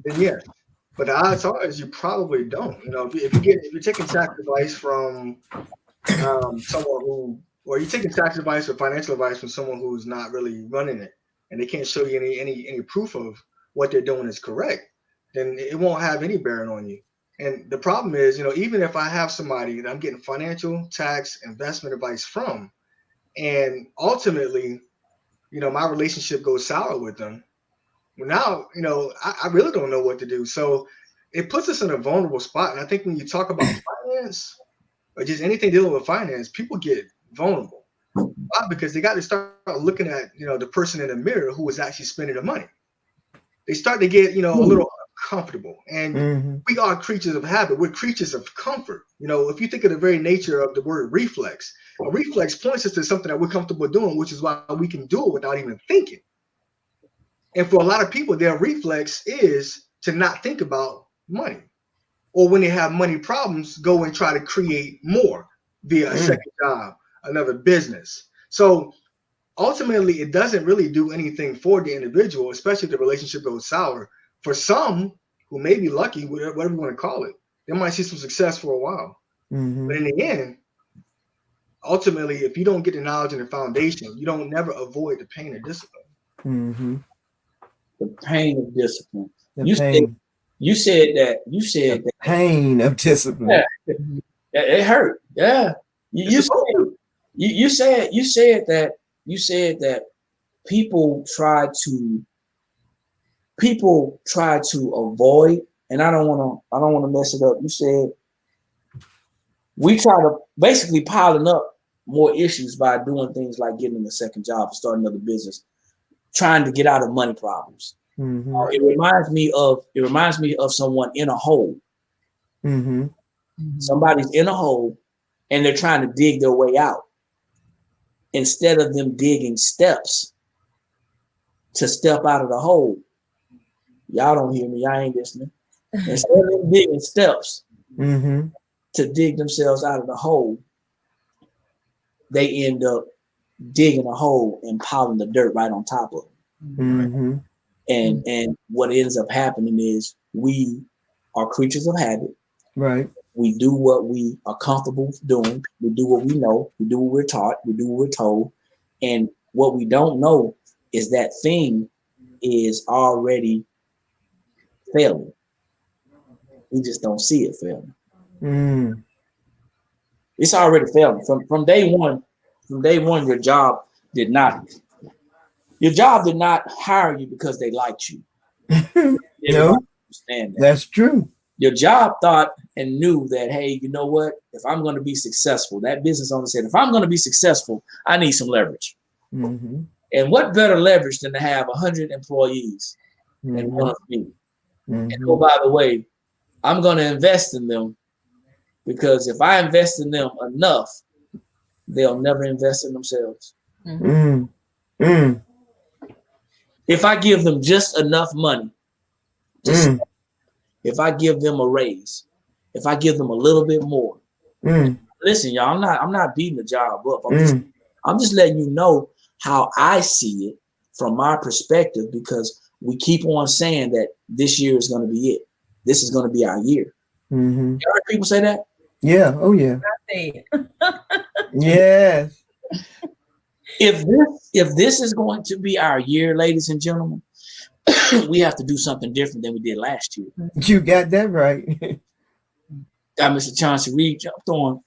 B: then yeah. But the odds are is you probably don't. If you're taking tax advice from someone or you're taking tax advice or financial advice from someone who's not really running it, and they can't show you any proof of what they're doing is correct, then it won't have any bearing on you. And the problem is, even if I have somebody that I'm getting financial, tax, investment advice from, and ultimately, my relationship goes sour with them, well, now, I really don't know what to do. So it puts us in a vulnerable spot. And I think when you talk about finance or just anything dealing with finance, people get vulnerable. Why? Because they got to start looking at, the person in the mirror who is actually spending the money. They start to get, a little uncomfortable. And we are creatures of habit. We're creatures of comfort. If you think of the very nature of the word reflex, a reflex points us to something that we're comfortable doing, which is why we can do it without even thinking. And for a lot of people, their reflex is to not think about money. Or when they have money problems, go and try to create more via a second job, another business. So ultimately, it doesn't really do anything for the individual, especially if the relationship goes sour. For some who may be lucky, whatever you want to call it, they might see some success for a while. But in the end, ultimately, if you don't get the knowledge and the foundation, you don't never avoid the pain of discipline.
A: The pain of discipline.
E: You said that pain of discipline.
A: Yeah, it hurt. Yeah, you said that people try to avoid, and I don't want to mess it up. You said we try to basically piling up more issues by doing things like getting a second job, starting another business, trying to get out of money problems. It reminds me of someone in a hole. Somebody's in a hole and they're trying to dig their way out. Instead of them digging steps to step out of the hole. Y'all don't hear me. I ain't listening. Instead of them digging steps to dig themselves out of the hole, they end up digging a hole and piling the dirt right on top of it.
E: Mm-hmm.
A: And what ends up happening is we are creatures of habit.
E: Right.
A: We do what we are comfortable doing. We do what we know. We do what we're taught. We do what we're told. And what we don't know is that thing is already failing. We just don't see it failing.
E: Mm.
A: It's already failing. From day one, your job did not hire you because they liked you.
E: No,
A: understand that.
E: That's true.
A: Your job thought and knew that, hey, you know what? If I'm going to be successful, that business owner said, if I'm going to be successful, I need some leverage.
E: Mm-hmm.
A: And what better leverage than to have 100 employees and one of me?
E: Mm-hmm.
A: And oh, by the way, I'm going to invest in them because if I invest in them enough, they'll never invest in themselves.
E: Mm. Mm.
A: If I give them just enough money, if I give them a raise, if I give them a little bit more, listen, y'all, I'm not beating the job up. I'm just letting you know how I see it from my perspective, because we keep on saying that this year is going to be it. This is going to be our year.
E: Mm-hmm.
A: You heard people say that?
E: Yeah. Oh, yeah. Yes.
A: If this is going to be our year, ladies and gentlemen, we have to do something different than we did last year.
E: You got that right.
A: Got Mr. Chauncey Reed jumped on.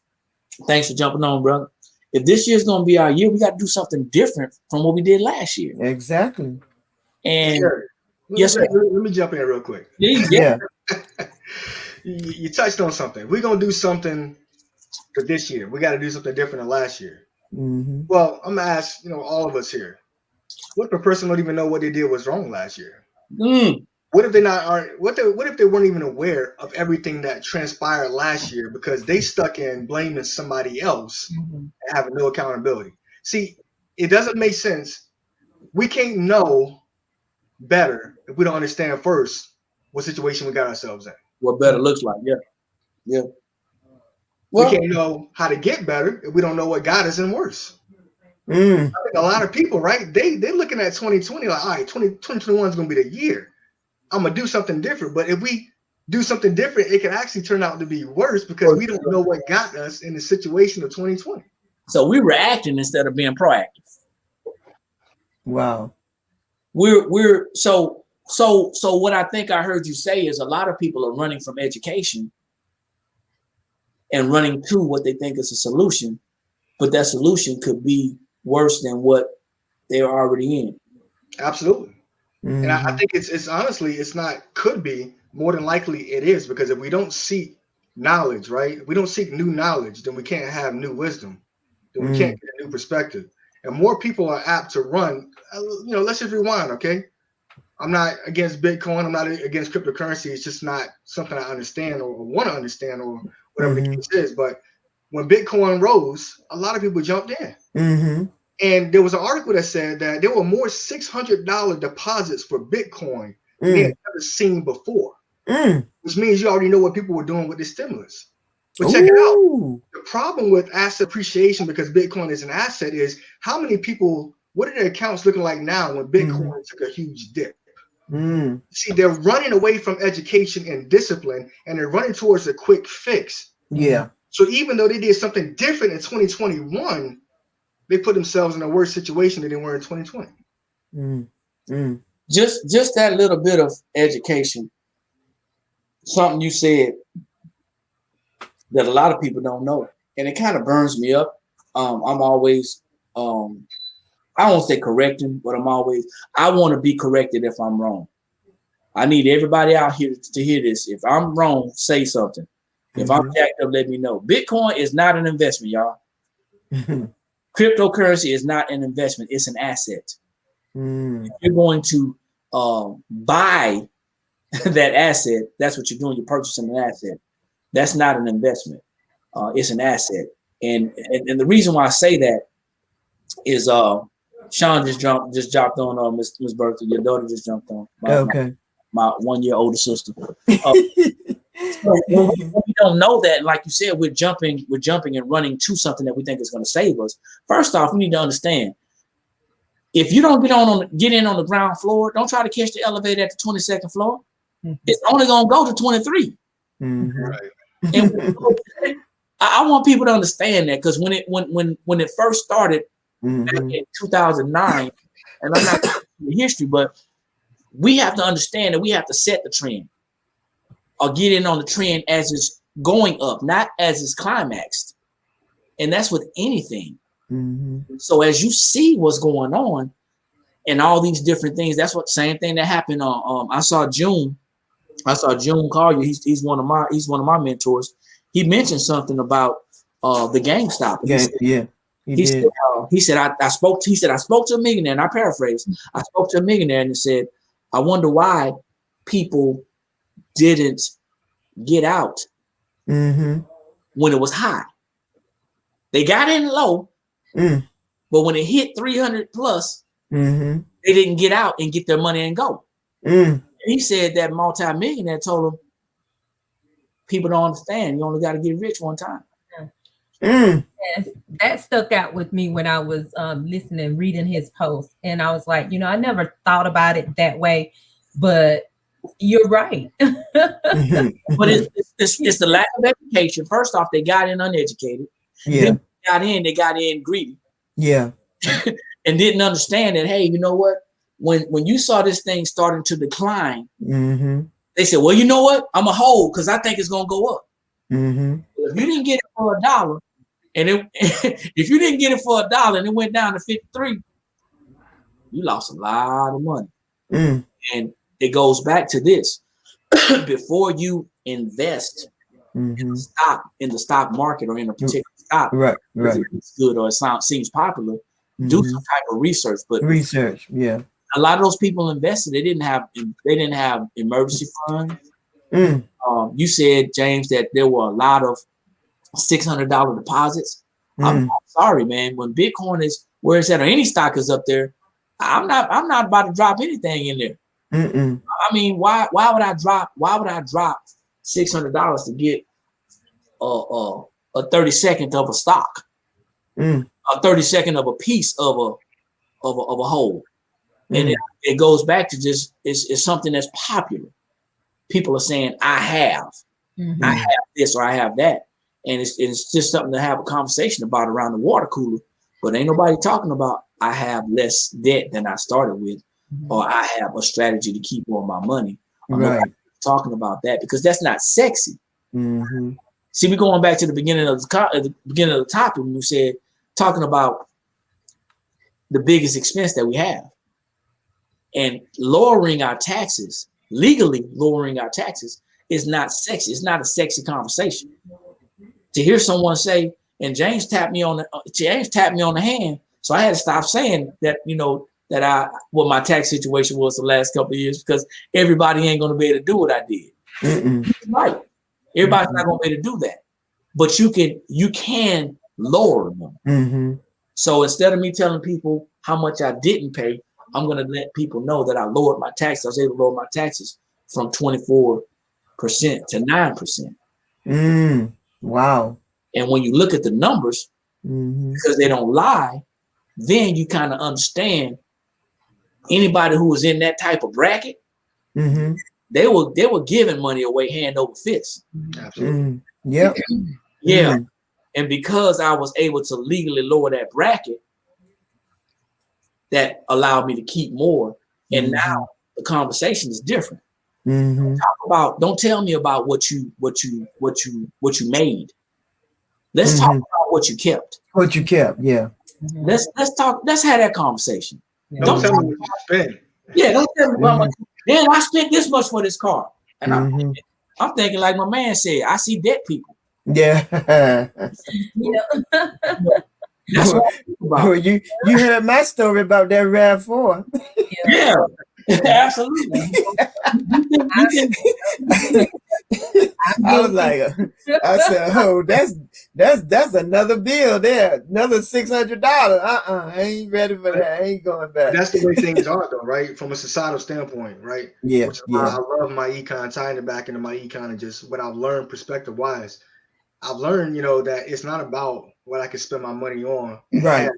A: Thanks for jumping on, brother. If this year's going to be our year, we got to do something different from what we did last year.
E: Exactly.
A: And
B: let me jump in real quick.
E: Yeah.
B: You touched on something. We're going to do something for this year. We got to do something different than last year.
E: Mm-hmm.
B: Well, I'm going to ask, all of us here, what if a person don't even know what they did was wrong last year? What if what if they weren't even aware of everything that transpired last year because they stuck in blaming somebody else and having no accountability? See, it doesn't make sense. We can't know better if we don't understand first what situation we got ourselves in.
A: What better looks like, yeah.
B: Well, we can't know how to get better if we don't know what got us in worse. I think a lot of people, right? They're looking at 2020 like, all right, 2021 is going to be the year. I'm going to do something different. But if we do something different, it can actually turn out to be worse because we don't know what got us in the situation of 2020.
A: So we're reacting instead of being proactive.
E: Wow.
A: So what I think I heard you say is a lot of people are running from education and running to what they think is a solution, but that solution could be worse than what they're already in.
B: Absolutely. Mm-hmm. And I think it's honestly, it's not could be, more than likely it is, because if we don't seek knowledge, right? If we don't seek new knowledge, then we can't have new wisdom. Then we can't get a new perspective. And more people are apt to run, let's just rewind, okay? I'm not against Bitcoin. I'm not against cryptocurrency. It's just not something I understand or want to understand or whatever the case is. But when Bitcoin rose, a lot of people jumped in.
E: Mm-hmm.
B: And there was an article that said that there were more $600 deposits for Bitcoin than they had ever seen before, which means you already know what people were doing with this stimulus. But check it out. The problem with asset appreciation, because Bitcoin is an asset, is how many people, what are their accounts looking like now when Bitcoin took a huge dip? See, they're running away from education and discipline, and they're running towards a quick fix.
E: Yeah.
B: So even though they did something different in 2021, they put themselves in a worse situation than they were in 2020.
A: Just that little bit of education, something you said that a lot of people don't know, and it kind of burns me up. I'm always, I won't say correcting, but I want to be corrected if I'm wrong. I need everybody out here to hear this. If I'm wrong, say something. If I'm jacked up, let me know. Bitcoin is not an investment, y'all. Cryptocurrency is not an investment. It's an asset. If you're going to buy that asset, that's what you're doing. You're purchasing an asset. That's not an investment. It's an asset. And the reason why I say that is Sean just dropped on Miss Bertha. Your daughter just jumped on. My 1 year older sister. So when we don't know that, like you said, we're jumping and running to something that we think is going to save us. First off, we need to understand, if you don't get in on the ground floor, don't try to catch the elevator at the 22nd floor. It's only going to go to 23.
B: Right.
A: And I want people to understand that, because when it first started back in 2009, and I'm not in the history, but we have to understand that we have to set the trend or get in on the trend as it's going up, not as it's climaxed. And that's with anything. So as you see what's going on and all these different things, that's what same thing that happened on. I saw June Collier. He's one of my mentors. He mentioned something about the GameStop. He said I spoke to a millionaire, and I paraphrase. I spoke to a millionaire and said, I wonder why people didn't get out when it was high. They got in low, but when it hit 300 plus, they didn't get out and get their money and go. He said that multi-millionaire told him, people don't understand. You only got to get rich one time.
C: Yes, that stuck out with me when I was listening, reading his post. And I was like, I never thought about it that way, but you're right.
A: But it's the lack of education. First off, they got in uneducated. Then they got in greedy. Yeah. And didn't understand that, hey, you know what? When you saw this thing starting to decline, they said, well, you know what? I'm a hold because I think it's going to go up. If you didn't get it for $1, and if you didn't get it for $1 and it went down to 53, you lost a lot of money. And it goes back to this. Before you invest in the stock market or in a particular stock, right. It's good or it seems popular, do some type of research. But a lot of those people invested, they didn't have emergency funds. You said, James, that there were a lot of $600 deposits. I'm sorry, man. When Bitcoin is where it's at, or any stock is up there, I'm not about to drop anything in there. I mean, why would I drop $600 to get a 32nd of a stock, a 32nd of a piece of a whole? And it goes back to just it's something that's popular. People are saying, I have this or I have that. And it's just something to have a conversation about around the water cooler. But ain't nobody talking about I have less debt than I started with, or I have a strategy to keep more of my money. I'm not talking about that because that's not sexy. See, we're going back to the beginning of the topic when we said talking about the biggest expense that we have. And lowering our taxes, legally lowering our taxes, is not sexy. It's not a sexy conversation. To hear someone say, and James tapped me on the hand, so I had to stop saying that, what my tax situation was the last couple of years, because everybody ain't going to be able to do what I did. Right. Everybody's not going to be able to do that. But you can lower them. So instead of me telling people how much I didn't pay, I'm going to let people know that I lowered my taxes. I was able to lower my taxes from 24% to 9%.
E: Wow.
A: And when you look at the numbers, because they don't lie, then you kind of understand anybody who was in that type of bracket, they were giving money away hand over fist.
B: Absolutely.
A: Yeah. And because I was able to legally lower that bracket, that allowed me to keep more. And now the conversation is different. Don't tell me about what you made. Let's talk about what you kept.
E: What you kept, yeah.
A: Let's have that conversation.
B: Don't tell me what you spent.
A: Yeah, don't tell me about much. Man, I spent this much for this car. And I'm thinking, like my man said, I see dead people.
E: Yeah.
A: That's what I think about.
E: Well, you heard my story about that RAV4.
A: Yeah, absolutely.
E: I was like, I said, oh, That's another bill there. Another $600. I ain't ready for that. I ain't going back.
B: That's the way things are, though, right? From a societal standpoint, right?
E: Yeah,
B: Which is why I love my econ, tying it back into my econ, and just what I've learned perspective wise. I've learned, that it's not about what I can spend my money on.
E: Right.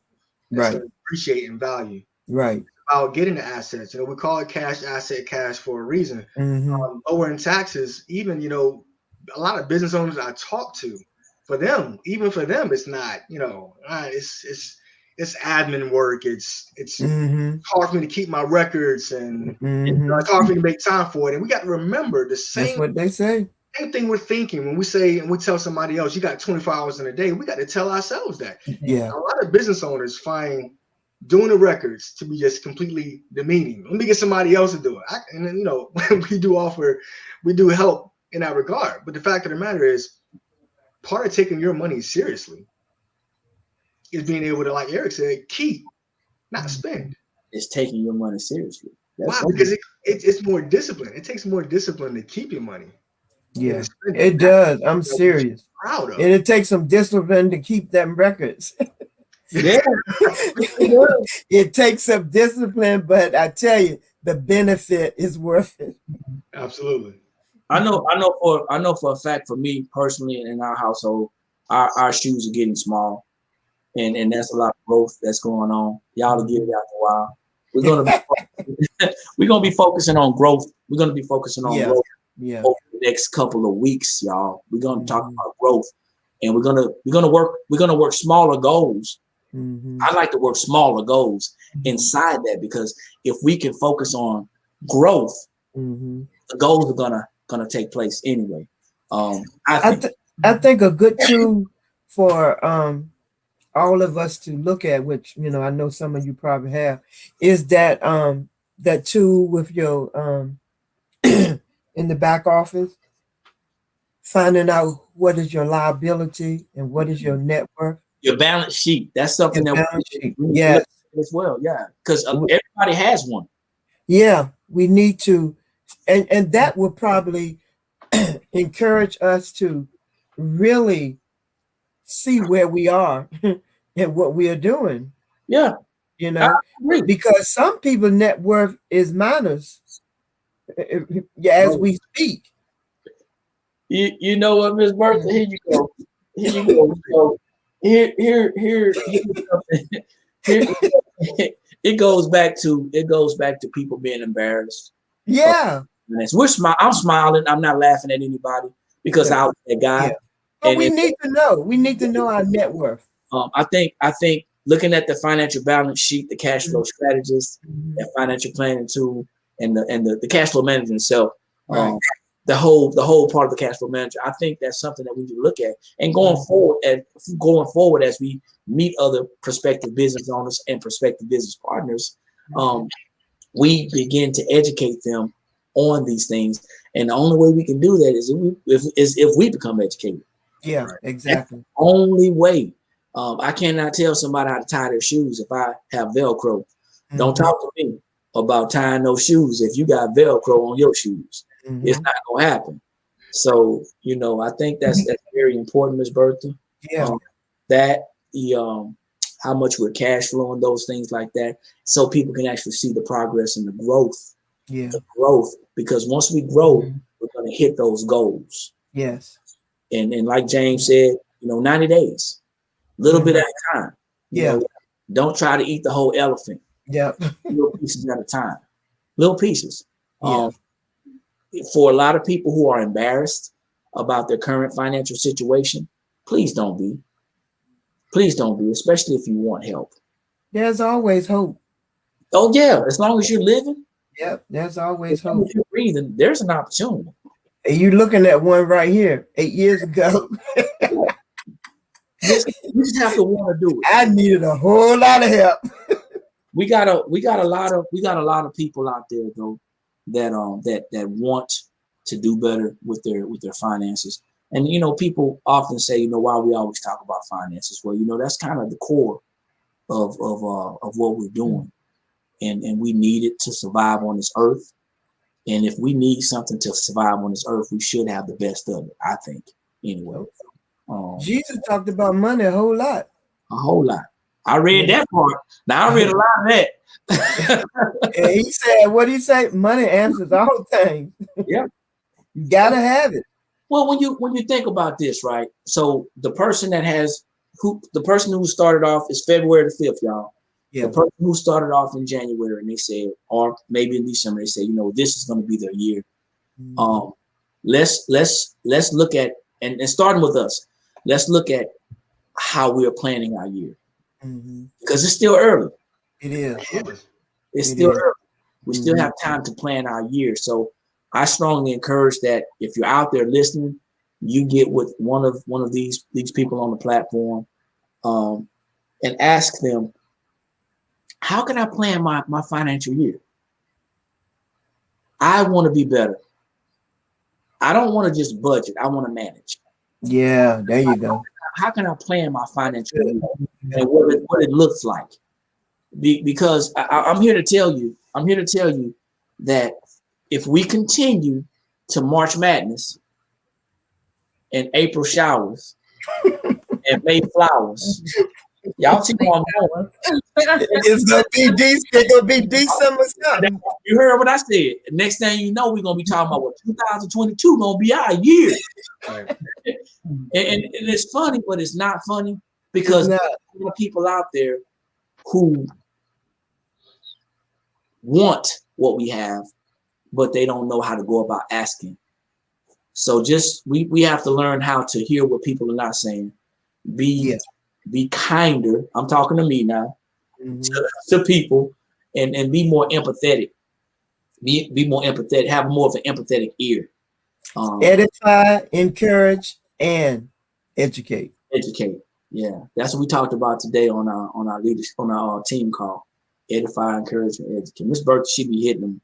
B: That's going to appreciate in value.
E: Right.
B: About getting the assets. We call it cash, asset, cash for a reason. Lowering taxes, even, a lot of business owners I talk to, even for them, it's not, it's admin work. It's hard for me to keep my records, and it's hard for me to make time for it. And we got to remember
E: that's what they say.
B: Same thing we're thinking when we say, and we tell somebody else, you got 24 hours in a day. We got to tell ourselves that.
E: Yeah.
B: A lot of business owners find doing the records to be just completely demeaning. Let me get somebody else to do it. And then, we do help in that regard. But the fact of the matter is, part of taking your money seriously is being able to, like Eric said, keep, not spend.
A: It's taking your money seriously.
B: Why? Because it's more discipline. It takes more discipline to keep your money.
E: Yeah, it does. I'm serious.
B: Proud of.
E: And it takes some discipline to keep them records.
A: Yeah,
E: it takes some discipline, but I tell you, the benefit is worth it.
B: Absolutely.
A: I know for a fact, for me personally, in our household, our shoes are getting small, and that's a lot of growth that's going on. Y'all will get it after a while. We're gonna be focusing on growth. We're gonna be focusing on growth over the next couple of weeks, y'all. We're gonna talk about growth, and we're gonna work smaller goals. I like to work smaller goals inside that, because if we can focus on growth, the goals are gonna take place anyway.
E: I think a good tool for all of us to look at, which I know some of you probably have, is that that tool with your in the back office, finding out what is your liability and what is your net worth.
A: Your balance sheet. That's something
E: your
A: that we need to look at as well. Yeah, because everybody has one.
E: Yeah, we need to, and that will probably encourage us to really see where we are and what we are doing.
A: Yeah,
E: because some people net worth is minus as we speak.
A: You know what, Miss Bertha? Here you go. Here you go. Here it goes back to people being embarrassed.
E: Yeah.
A: I'm smiling. I'm not laughing at anybody because I was that guy.
E: Yeah. But we need to know. We need to know our net worth.
A: I think looking at the financial balance sheet, the cash flow strategist, that financial planning tool, and the cash flow manager itself, the whole part of the cash flow manager. I think that's something that we need to look at. And going forward as we meet other prospective business owners and prospective business partners, we begin to educate them on these things. And the only way we can do that is if we become educated.
E: Yeah, exactly.
A: That's the only way. I cannot tell somebody how to tie their shoes if I have Velcro. Don't talk to me about tying those shoes if you got Velcro on your shoes. It's not gonna happen. So I think that's very important, Ms. Bertha.
E: Yeah.
A: How much we're cash flowing, those things like that, so people can actually see the progress and the growth.
E: Yeah.
A: The growth, because once we grow, we're gonna hit those goals.
E: Yes.
A: And like James said, 90 days, a little bit at a time. You know, don't try to eat the whole elephant.
E: Yeah.
A: Little pieces at a time. Little pieces.
E: Yeah.
A: For a lot of people who are embarrassed about their current financial situation, please don't be. Please don't be, especially if you want help.
E: There's always hope.
A: Oh yeah, as long as you're living.
E: Yep, there's always hope.
A: If you're breathing, there's an opportunity.
E: And you're looking at one right here, 8 years ago.
A: You just have to want to do it.
E: I needed a whole lot of help.
A: We got a lot of people out there though that want to do better with their finances. And people often say, why we always talk about finances. Well, that's kind of the core of what we're doing. And we need it to survive on this earth. And if we need something to survive on this earth, we should have the best of it, I think. Anyway.
E: Jesus talked about money a whole lot.
A: A whole lot. I read that part. Now I read a lot of that.
E: And he said, what did he say? Money answers all things.
A: Yeah.
E: You gotta have it.
A: Well, when you think about this, right? So the person who started off is February the 5th, y'all. Yeah. The person who started off in January, and they said, or maybe in December, they said, this is going to be their year. Mm-hmm. Let's look at and starting with us. Let's look at how we are planning our year, because it's still early.
E: It is.
A: It's still early. We still have time to plan our year. So I strongly encourage that if you're out there listening, you get with one of these people on the platform, and ask them, how can I plan my financial year? I want to be better. I don't want to just budget. I want to manage.
E: Yeah, there you go.
A: How can I plan my financial year and what it looks like? Because I'm here to tell you that if we continue to March Madness and April showers and May flowers, y'all see what I'm going.
E: It's gonna be decent. It's gonna be December something.
A: You heard what I said. Next thing you know, we're gonna be talking about what 2022 gonna be our year. Right. and it's funny, but it's not funny because there are people out there who want what we have, but they don't know how to go about asking. So just we have to learn how to hear what people are not saying. Be kinder. I'm talking to me now, to people, and be more empathetic. Be more empathetic. Have more of an empathetic ear.
E: Edify, encourage, and educate.
A: Educate. Yeah, that's what we talked about today on our leadership on our team call. Edify, encourage, and educate. Miss Bertha, she be hitting them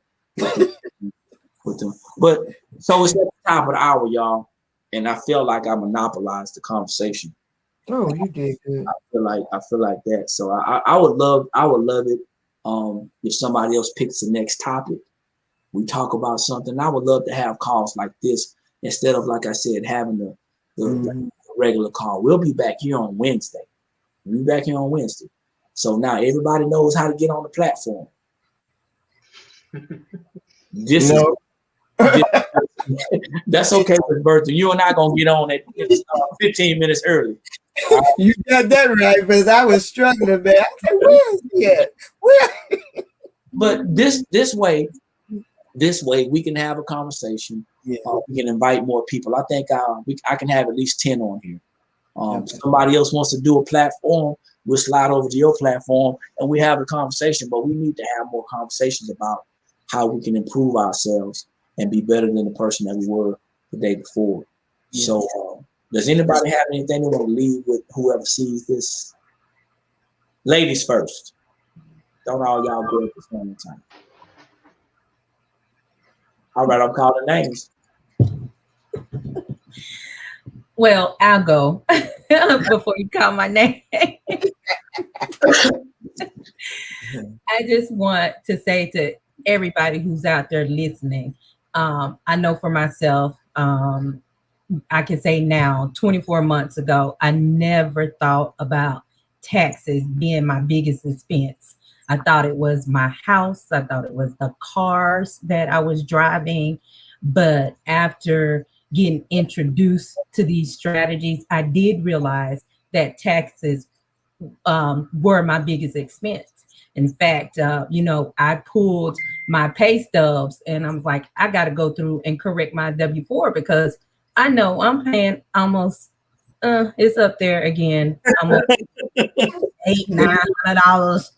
A: with them. But so it's at the top of the hour, y'all, and I feel like I monopolized the conversation.
E: Oh, you did good.
A: I feel like that. So I would love it if somebody else picks the next topic. We talk about something. I would love to have calls like this instead of, like I said, having the regular call. We'll be back here on Wednesday. So now everybody knows how to get on the platform. That's okay with Bertha. You and I gonna get on at 15 minutes early.
E: You got that right, because I was struggling, man. I said, where is he at? Where?
A: But this way we can have a conversation. Yeah. We can invite more people. I think I can have at least 10 on here. Somebody else wants to do a platform, we'll slide over to your platform and we have a conversation. But we need to have more conversations about how we can improve ourselves and be better than the person that we were the day before. Yeah. So does anybody have anything they want to leave with whoever sees this? Ladies first. Don't all y'all go at the same time. All right, I'm calling names.
C: Well, I'll go before you call my name. I just want to say to everybody who's out there listening, I know for myself, I can say now, 24 months ago, I never thought about taxes being my biggest expense. I thought it was my house. I thought it was the cars that I was driving. But after getting introduced to these strategies, I did realize that taxes were my biggest expense. In fact, I pulled my pay stubs and I was like, I got to go through and correct my W-4 because I know I'm paying almost, it's up there again, almost $800-900,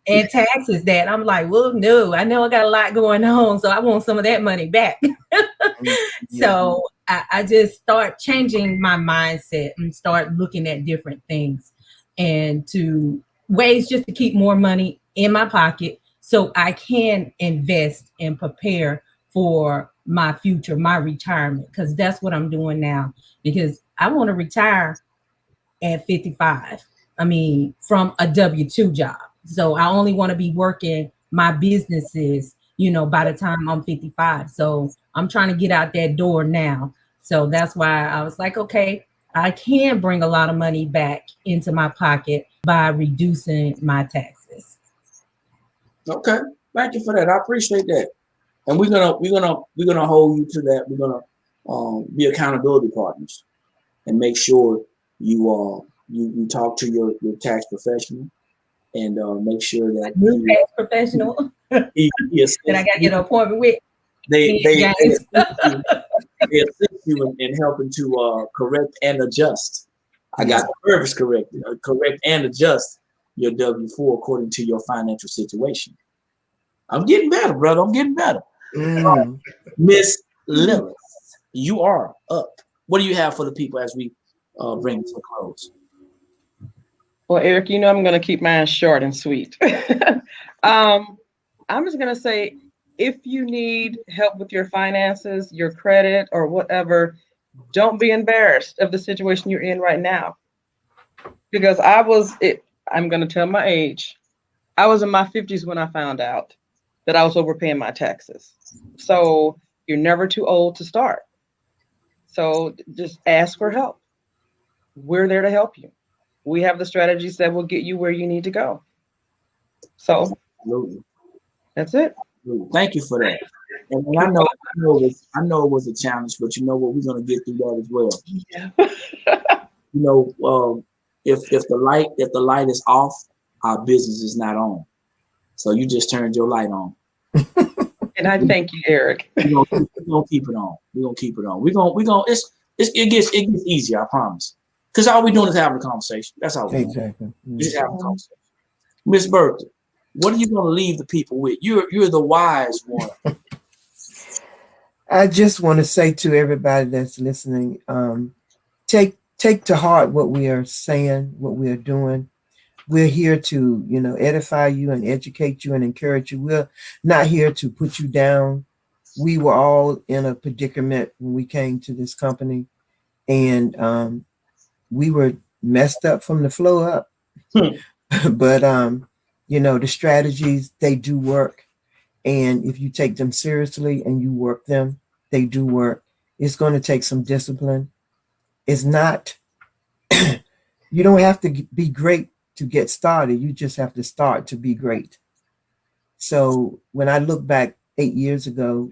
C: and taxes that I'm like, well, no, I know I got a lot going on, so I want some of that money back. So I just start changing my mindset and start looking at different things and to ways just to keep more money in my pocket so I can invest and prepare for my future, my retirement, because that's what I'm doing now, because I want to retire at 55. I mean, from a W-2 job. So I only want to be working my businesses, by the time I'm 55. So I'm trying to get out that door now. So that's why I was like, okay, I can bring a lot of money back into my pocket by reducing my taxes.
A: Okay, thank you for that. I appreciate that. And we're gonna hold you to that. We're gonna be accountability partners and make sure you talk to your tax professional and make sure that
C: New tax professional
A: he assists
C: that I got to
A: you.
C: get an appointment with.
A: They
C: James.
A: they assist you in helping to correct and adjust. I got the verbs corrected. Correct and adjust your W-4 according to your financial situation. I'm getting better, brother. I'm getting better. Miss Lilith, you are up. What do you have for the people as we bring to a close?
D: Well, Eric, you know I'm going to keep mine short and sweet. I'm just going to say, if you need help with your finances, your credit, or whatever, don't be embarrassed of the situation you're in right now. Because I'm going to tell my age. I was in my 50s when I found out that I was overpaying my taxes. So you're never too old to start. So just ask for help. We're there to help you. We have the strategies that will get you where you need to go. So
A: Absolutely.
D: That's it.
A: Absolutely. Thank you for that. And I know it was a challenge, but you know what? We're gonna get through that as well.
D: Yeah.
A: You know, if the light is off, our business is not on. So you just turned your light on.
D: And I thank you, Eric.
A: We're gonna keep it on. We're gonna keep it on. We're gonna it gets easier, I promise. Because all we're doing is having a conversation. That's all we're doing.
E: Exactly.
A: We're just having a conversation. Miss Bertha, what are you gonna leave the people with? You're the wise one.
E: I just want to say to everybody that's listening, take to heart what we are saying, what we are doing. We're here to, edify you and educate you and encourage you. We're not here to put you down. We were all in a predicament when we came to this company, and we were messed up from the flow up. But the strategies, they do work. And if you take them seriously and you work them, they do work. It's going to take some discipline. It's not, you don't have to be great to get started. You just have to start to be great. So when I look back 8 years ago,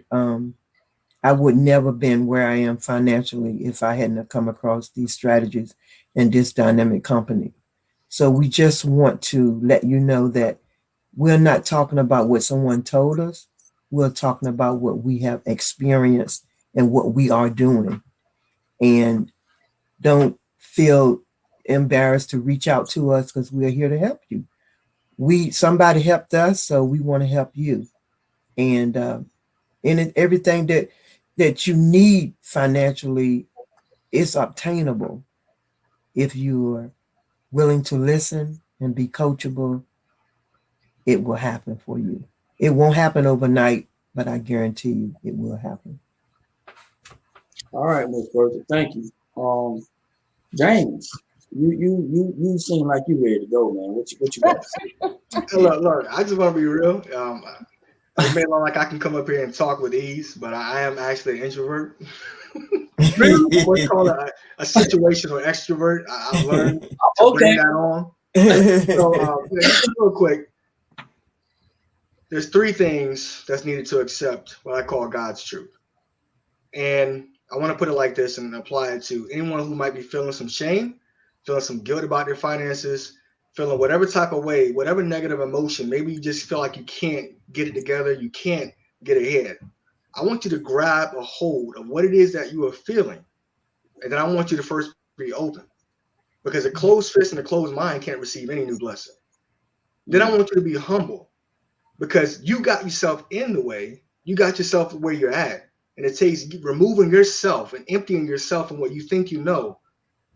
E: I would never been where I am financially if I hadn't have come across these strategies and this dynamic company. So we just want to let you know that we're not talking about what someone told us. We're talking about what we have experienced and what we are doing. And don't feel embarrassed to reach out to us because we're here to help you. Somebody helped us, so we want to help you. And everything that you need financially is obtainable if you are willing to listen and be coachable. It will happen for you. It won't happen overnight, but I guarantee you it will happen.
A: All right, Miss Bertha, thank you. James, you seem like you ready to go, man. What you got to say?
B: Look, I just want to be real. It may look like I can come up here and talk with ease, but I am actually an introvert. What's called a situational extrovert. I've learned to bring that on. So, just real quick, there's 3 things that's needed to accept what I call God's truth. And I want to put it like this and apply it to anyone who might be feeling some shame, feeling some guilt about their finances, feeling whatever type of way, whatever negative emotion. Maybe you just feel like you can't get it together, you can't get ahead. I want you to grab a hold of what it is that you are feeling. And then I want you to first be open, because a closed fist and a closed mind can't receive any new blessing. Then I want you to be humble, because you got yourself in the way. You got yourself where you're at. And it takes removing yourself and emptying yourself and what you think you know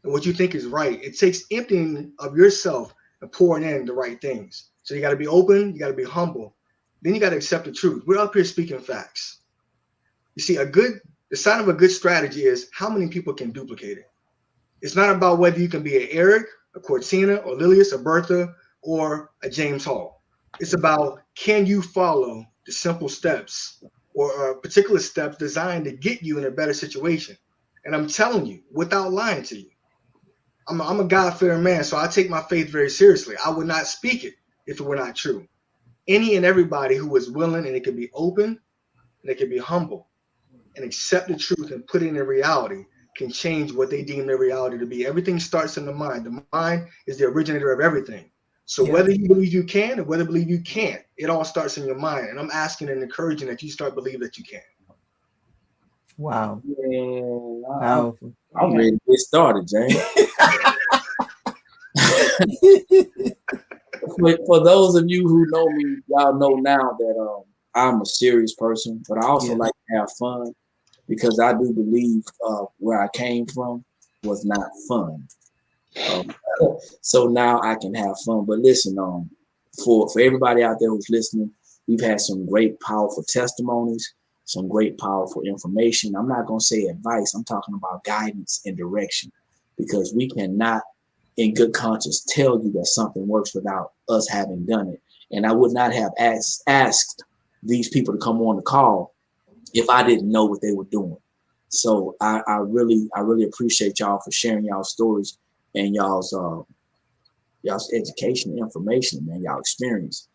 B: and what you think is right. It takes emptying of yourself and pouring in the right things. So you got to be open. You got to be humble. Then you got to accept the truth. We're up here speaking facts. You see, the sign of a good strategy is how many people can duplicate it. It's not about whether you can be an Eric, a Cortina, or Lilius, a Bertha, or a James Hall. It's about, can you follow the simple steps or particular steps designed to get you in a better situation? And I'm telling you, without lying to you, I'm a God-fearing man, so I take my faith very seriously. I would not speak it if it were not true. Any and everybody who is willing, and it can be open, and it can be humble, and accept the truth and put it in reality, can change what they deem their reality to be. Everything starts in the mind. The mind is the originator of everything. So whether you believe you can or whether you believe you can't, it all starts in your mind. And I'm asking and encouraging that you start believing that you can.
E: Wow.
A: Yeah, I'm ready to get started, James. For those of you who know me, y'all know now that I'm a serious person, but I also like to have fun, because I do believe where I came from was not fun. So now I can have fun. But listen, for everybody out there who's listening, we've had some great, powerful testimonies, some great, powerful information. I'm not going to say advice. I'm talking about guidance and direction, because we cannot, in good conscience, tell you that something works without us having done it. And I would not have asked these people to come on the call if I didn't know what they were doing. So I really appreciate y'all for sharing y'all stories and y'all's education, information, man, y'all experience.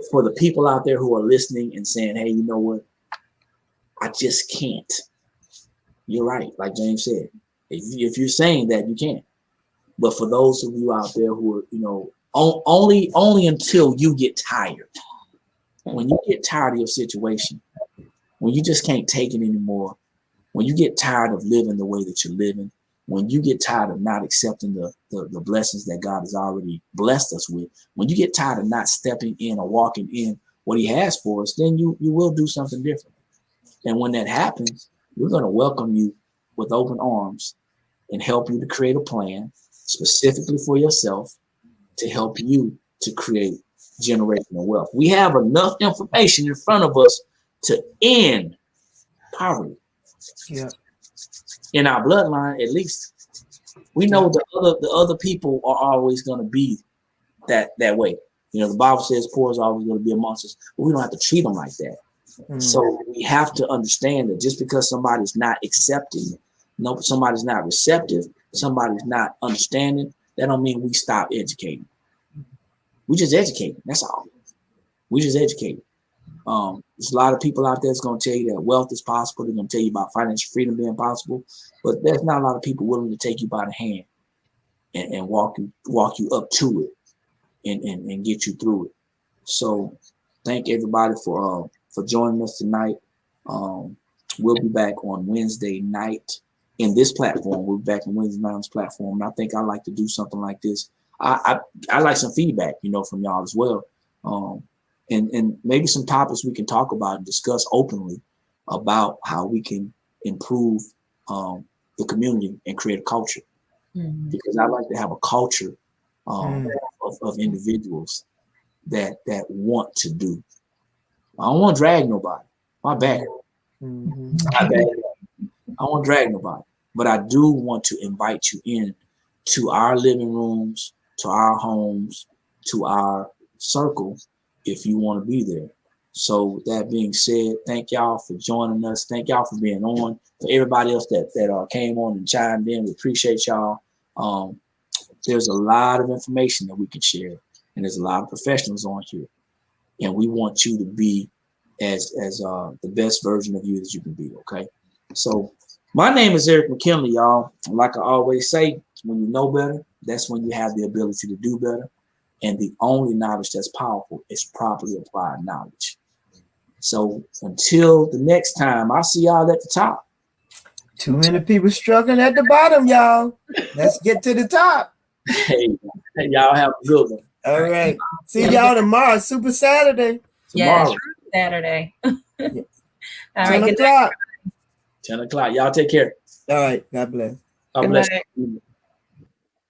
A: For the people out there who are listening and saying, hey, you know what? I just can't. You're right. Like James said, if you're saying that, you can't. But for those of you out there who are, only until you get tired. When you get tired of your situation, when you just can't take it anymore, when you get tired of living the way that you're living, when you get tired of not accepting the blessings that God has already blessed us with, when you get tired of not stepping in or walking in what he has for us, then you will do something different. And when that happens, we're going to welcome you with open arms and help you to create a plan specifically for yourself to help you to create generational wealth. We have enough information in front of us to end poverty.
E: Yeah.
A: In our bloodline, at least, we know the other people are always going to be that way. The Bible says poor is always going to be amongst us, but we don't have to treat them like that. So we have to understand that just because somebody's not accepting, somebody's not receptive, somebody's not understanding, that don't mean we stop educating. We just educating. That's all. We just educating. There's a lot of people out there that's going to tell you that wealth is possible. They're going to tell you about financial freedom being possible, but there's not a lot of people willing to take you by the hand and walk you up to it and get you through it. So thank everybody for joining us tonight. We'll be back on Wednesday night in this platform. We'll be back on Wednesday night on this platform. And I think I like to do something like this. I like some feedback, from y'all as well. And maybe some topics we can talk about and discuss openly about how we can improve the community and create a culture. Because I like to have a culture of individuals that want to do. I don't want to drag nobody. My bad. My bad. I don't want to drag nobody. But I do want to invite you in to our living rooms, to our homes, to our circle, if you want to be there. So with that being said, thank y'all for joining us. Thank y'all for being on. For everybody else that came on and chimed in, we appreciate y'all. There's a lot of information that we can share, and there's a lot of professionals on here, and we want you to be as the best version of you that you can be. Okay, so my name is Eric McKinley, y'all. Like I always say, when you know better, that's when you have the ability to do better. And the only knowledge that's powerful is properly applied knowledge. So until the next time, I'll see y'all at the top.
E: Too many people struggling at the bottom, y'all. Let's get to the top.
A: Hey, y'all have a good one.
E: All right. See y'all tomorrow. Super Saturday.
A: Tomorrow.
C: Yes, Saturday. All
E: 10
C: right.
E: o'clock.
A: 10 o'clock. Y'all take care.
E: All right. God bless.
A: God bless.